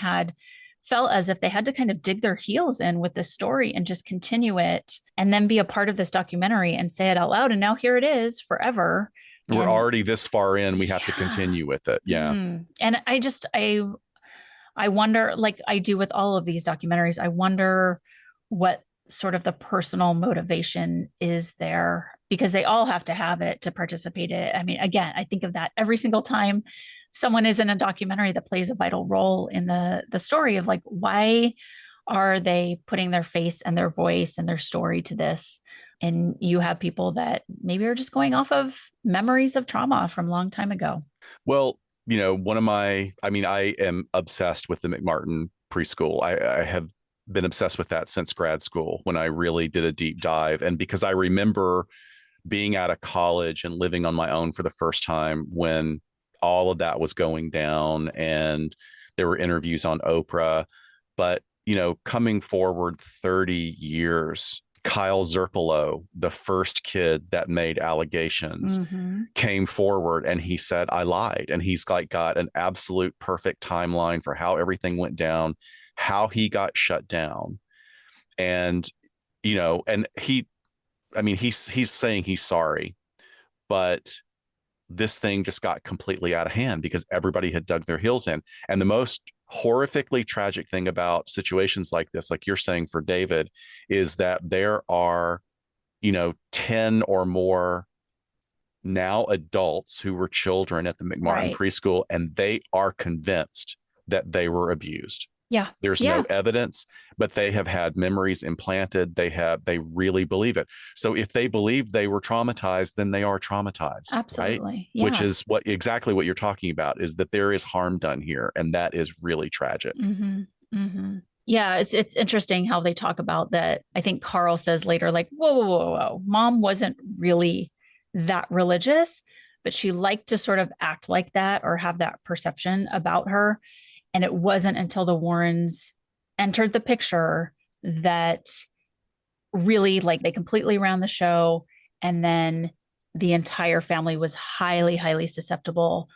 felt as if they had to kind of dig their heels in with this story and just continue it and then be a part of this documentary and say it out loud. And now here it is forever. We're And already this far in. We have to yeah. continue with it. Yeah. And I wonder, like I do with all of these documentaries, I wonder what sort of the personal motivation is there, because they all have to have it to participate in it. I mean, again, I think of that every single time someone is in a documentary that plays a vital role in the story of like, why are they putting their face and their voice and their story to this? And you have people that maybe are just going off of memories of trauma from a long time ago. Well, I am obsessed with the McMartin preschool. I have been obsessed with that since grad school when I really did a deep dive. And because I remember being out of college and living on my own for the first time when all of that was going down and there were interviews on Oprah. But, coming forward 30 years, Kyle Zerpolo, the first kid that made allegations, came forward and he said, I lied. And he's like got an absolute perfect timeline for how everything went down, how he got shut down. And, and he's saying he's sorry, but this thing just got completely out of hand because everybody had dug their heels in. And the most horrifically tragic thing about situations like this, like you're saying for David, is that there are, 10 or more now adults who were children at the McMartin preschool, and they are convinced that they were abused. Yeah. There's no evidence, but they have had memories implanted. They really believe it. So if they believe they were traumatized, then they are traumatized. Absolutely. Right? Yeah. Which is exactly what you're talking about, is that there is harm done here. And that is really tragic. Yeah, it's interesting how they talk about that. I think Carl says later, like, whoa, whoa, whoa, whoa. Mom wasn't really that religious, but she liked to sort of act like that or have that perception about her. And it wasn't until the Warrens entered the picture that really, like, they completely ran the show. And then the entire family was highly, highly susceptible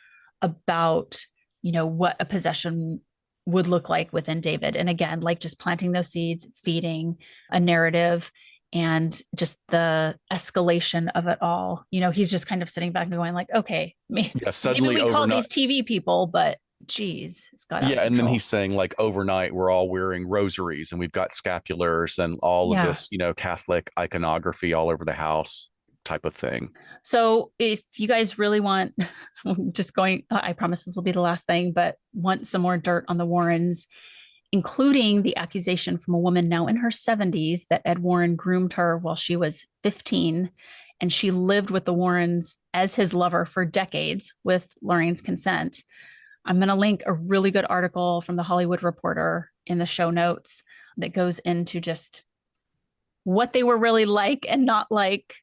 about, what a possession would look like within David. And again, like just planting those seeds, feeding a narrative, and just the escalation of it all. He's just kind of sitting back and going like, okay, maybe Suddenly we call these TV people, but Geez, it's got out of Yeah, and then control. he's saying like overnight we're all wearing rosaries and we've got scapulars and all of Yeah. this, Catholic iconography all over the house type of thing. So if you guys really want, just going, I promise this will be the last thing, but want some more dirt on the Warrens, including the accusation from a woman now in her 70s that Ed Warren groomed her while she was 15. And she lived with the Warrens as his lover for decades with Lorraine's consent. I'm going to link a really good article from the Hollywood Reporter in the show notes that goes into just what they were really like and not like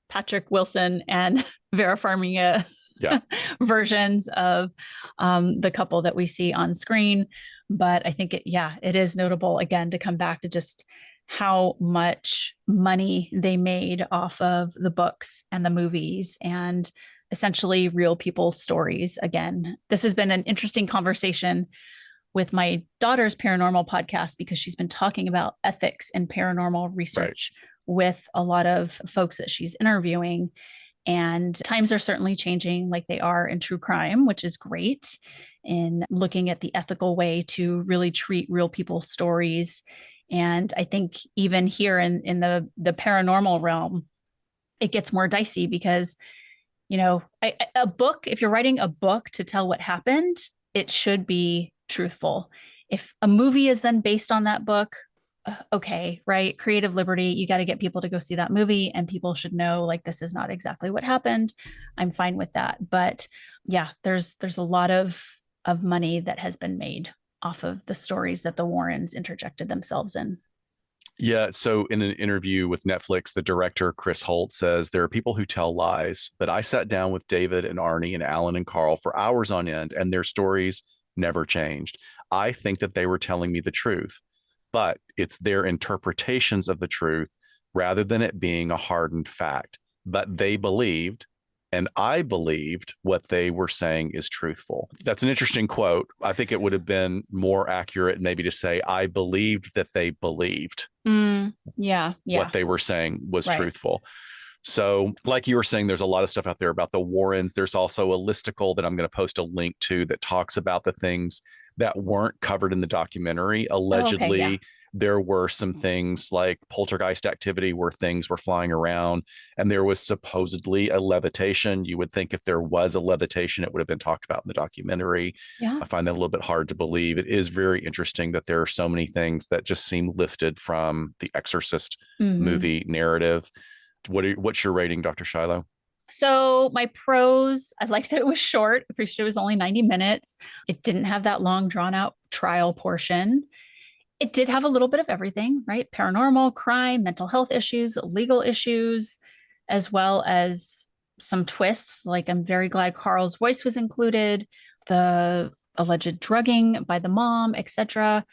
Patrick Wilson and Vera Farmiga Yeah. versions of the couple that we see on screen. But I think it is notable again to come back to just how much money they made off of the books and the movies and essentially real people's stories. Again, this has been an interesting conversation with my daughter's paranormal podcast because she's been talking about ethics and paranormal research with a lot of folks that she's interviewing. And times are certainly changing like they are in true crime, which is great in looking at the ethical way to really treat real people's stories. And I think even here in the paranormal realm, it gets more dicey because, a book, if you're writing a book to tell what happened, it should be truthful. If a movie is then based on that book, okay, right? Creative liberty, you got to get people to go see that movie and people should know like this is not exactly what happened. I'm fine with that. But yeah, there's a lot of money that has been made off of the stories that the Warrens interjected themselves in. Yeah. So in an interview with Netflix, the director, Chris Holt, says there are people who tell lies, but I sat down with David and Arnie and Alan and Carl for hours on end, and their stories never changed. I think that they were telling me the truth, but it's their interpretations of the truth rather than it being a hardened fact. But they believed, and I believed what they were saying is truthful. That's an interesting quote. I think it would have been more accurate maybe to say, I believed that they believed Yeah. what they were saying was Right. truthful. So, like you were saying, there's a lot of stuff out there about the Warrens. There's also a listicle that I'm going to post a link to that talks about the things that weren't covered in the documentary. Allegedly, Okay, yeah. there were some things like poltergeist activity where things were flying around, and there was supposedly a levitation. You would think if there was a levitation, it would have been talked about in the documentary. Yeah. I find that a little bit hard to believe. It is very interesting that there are so many things that just seem lifted from the Exorcist movie narrative. What's your rating, Dr. Shiloh? So my pros, I liked that it was short. Appreciate it was only 90 minutes. It didn't have that long drawn out trial portion. It did have a little bit of everything, right? Paranormal, crime, mental health issues, legal issues, as well as some twists. Like I'm very glad Carl's voice was included, the alleged drugging by the mom, etc.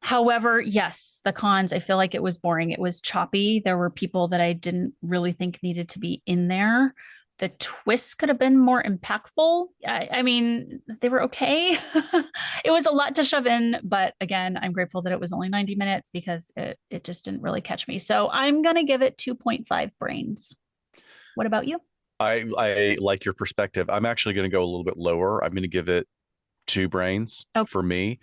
However, yes, the cons, I feel like it was boring. It was choppy. There were people that I didn't really think needed to be in there. The twists could have been more impactful. I mean, they were okay. It was a lot to shove in, but again, I'm grateful that it was only 90 minutes because it just didn't really catch me. So I'm going to give it 2.5 brains. What about you? I like your perspective. I'm actually going to go a little bit lower. I'm going to give it 2 brains for me.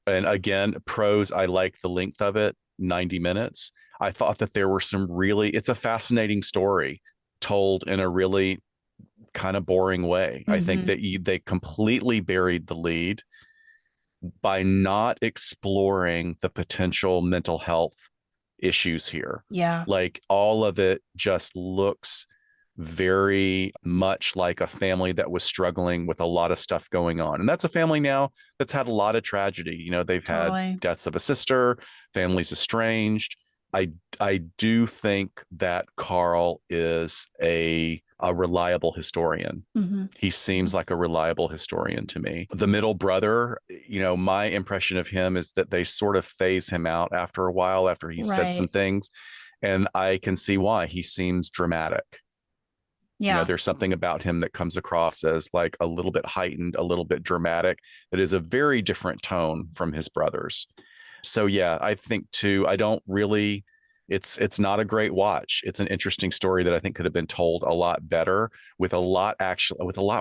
And again, pros, I like the length of it, 90 minutes. I thought that there were some it's a fascinating story told in a really kind of boring way. I think that they completely buried the lead by not exploring the potential mental health issues here. Yeah. Like all of it just looks very much like a family that was struggling with a lot of stuff going on. And that's a family now that's had a lot of tragedy. They've had deaths of a sister, families estranged. I do think that Carl is a reliable historian. He seems like a reliable historian to me. The middle brother, my impression of him is that they sort of phase him out after a while after he said some things. And I can see why. He seems dramatic. Yeah. There's something about him that comes across as like a little bit heightened, a little bit dramatic, that is a very different tone from his brothers. So yeah, I think too, I don't really It's not a great watch. It's an interesting story that I think could have been told a lot better with a lot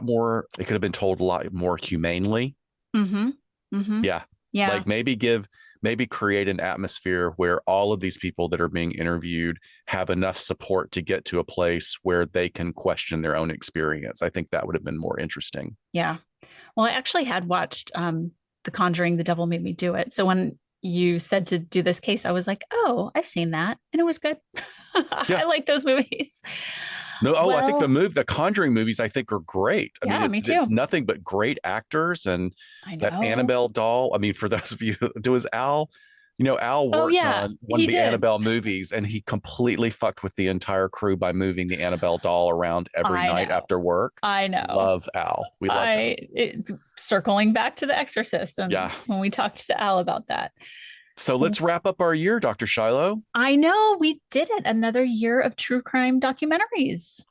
more. It could have been told a lot more humanely. Mm-hmm. Mm-hmm. Yeah. Yeah. Like maybe create an atmosphere where all of these people that are being interviewed have enough support to get to a place where they can question their own experience. I think that would have been more interesting. Yeah. Well, I actually had watched The Conjuring, The Devil Made Me Do It. So when you said to do this case, I was like, oh, I've seen that. And it was good. Yeah. I like those movies. No, I think the Conjuring movies, I think, are great. I mean, me too. It's nothing but great actors, and that Annabelle doll. I mean, for those of you, Al worked on one of the Annabelle movies, and he completely fucked with the entire crew by moving the Annabelle doll around every night after work. I know. Love Al. We love him. Circling back to The Exorcist, and when we talked to Al about that. So let's wrap up our year, Dr. Shiloh. I know, we did it. Another year of true crime documentaries.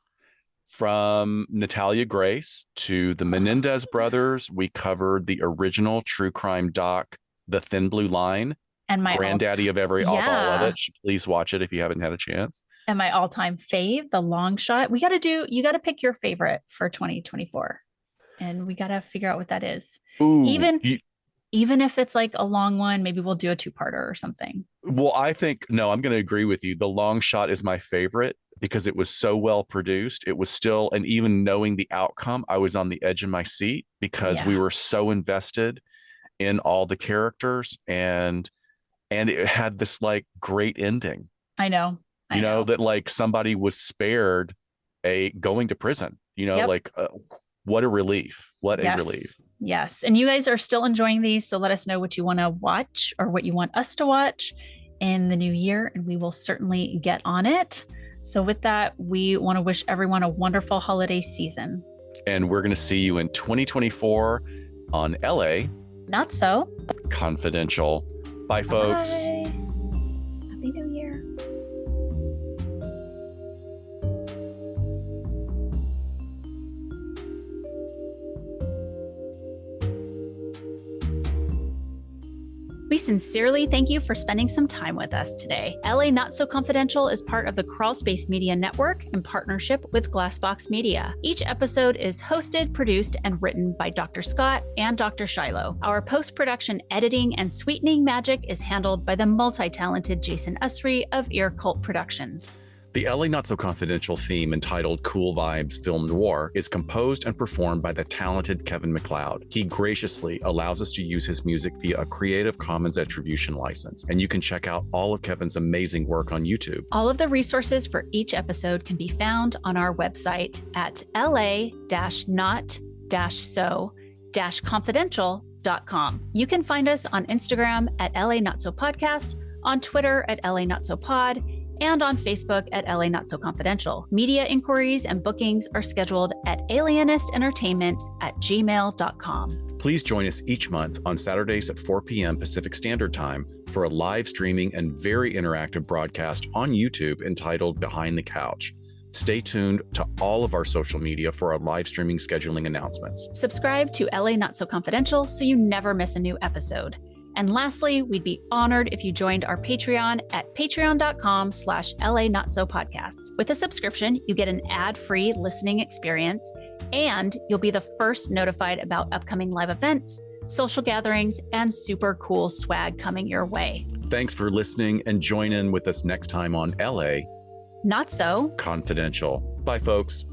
From Natalia Grace to the Menendez brothers, we covered the original true crime doc, The Thin Blue Line. And my granddaddy of all of it. Please watch it if you haven't had a chance. And my all-time fave, The Long Shot. You got to pick your favorite for 2024. And we got to figure out what that is. Ooh, even if it's like a long one, maybe we'll do a two-parter or something. Well, I'm going to agree with you. The Long Shot is my favorite because it was so well produced. It was still, and even knowing the outcome, I was on the edge of my seat because we were so invested in all the characters, and it had this like great ending. I know. That like somebody was spared going to prison, what a relief. What a relief. Yes. And you guys are still enjoying these. So let us know what you want to watch or what you want us to watch in the new year, and we will certainly get on it. So with that, we want to wish everyone a wonderful holiday season. And we're going to see you in 2024 on LA Not So Confidential. Bye, folks. Bye. Happy New Year. We sincerely thank you for spending some time with us today. LA Not So Confidential is part of the Crawlspace Media Network in partnership with Glassbox Media. Each episode is hosted, produced, and written by Dr. Scott and Dr. Shiloh. Our post-production editing and sweetening magic is handled by the multi-talented Jason Usry of Ear Cult Productions. The LA Not So Confidential theme, entitled Cool Vibes Film Noir, is composed and performed by the talented Kevin MacLeod. He graciously allows us to use his music via a Creative Commons Attribution license, and you can check out all of Kevin's amazing work on YouTube. All of the resources for each episode can be found on our website at la-not-so-confidential.com. You can find us on Instagram at LA Not So Podcast, on Twitter at LA Not So Pod, and on Facebook at LA Not So Confidential. Media inquiries and bookings are scheduled at alienistentertainment@gmail.com. Please join us each month on Saturdays at 4 p.m. Pacific Standard Time for a live streaming and very interactive broadcast on YouTube entitled Behind the Couch. Stay tuned to all of our social media for our live streaming scheduling announcements. Subscribe to LA Not So Confidential so you never miss a new episode. And lastly, we'd be honored if you joined our Patreon at patreon.com/LA Not So Podcast. With a subscription, you get an ad-free listening experience, and you'll be the first notified about upcoming live events, social gatherings, and super cool swag coming your way. Thanks for listening, and join in with us next time on LA Not So Confidential. Bye, folks.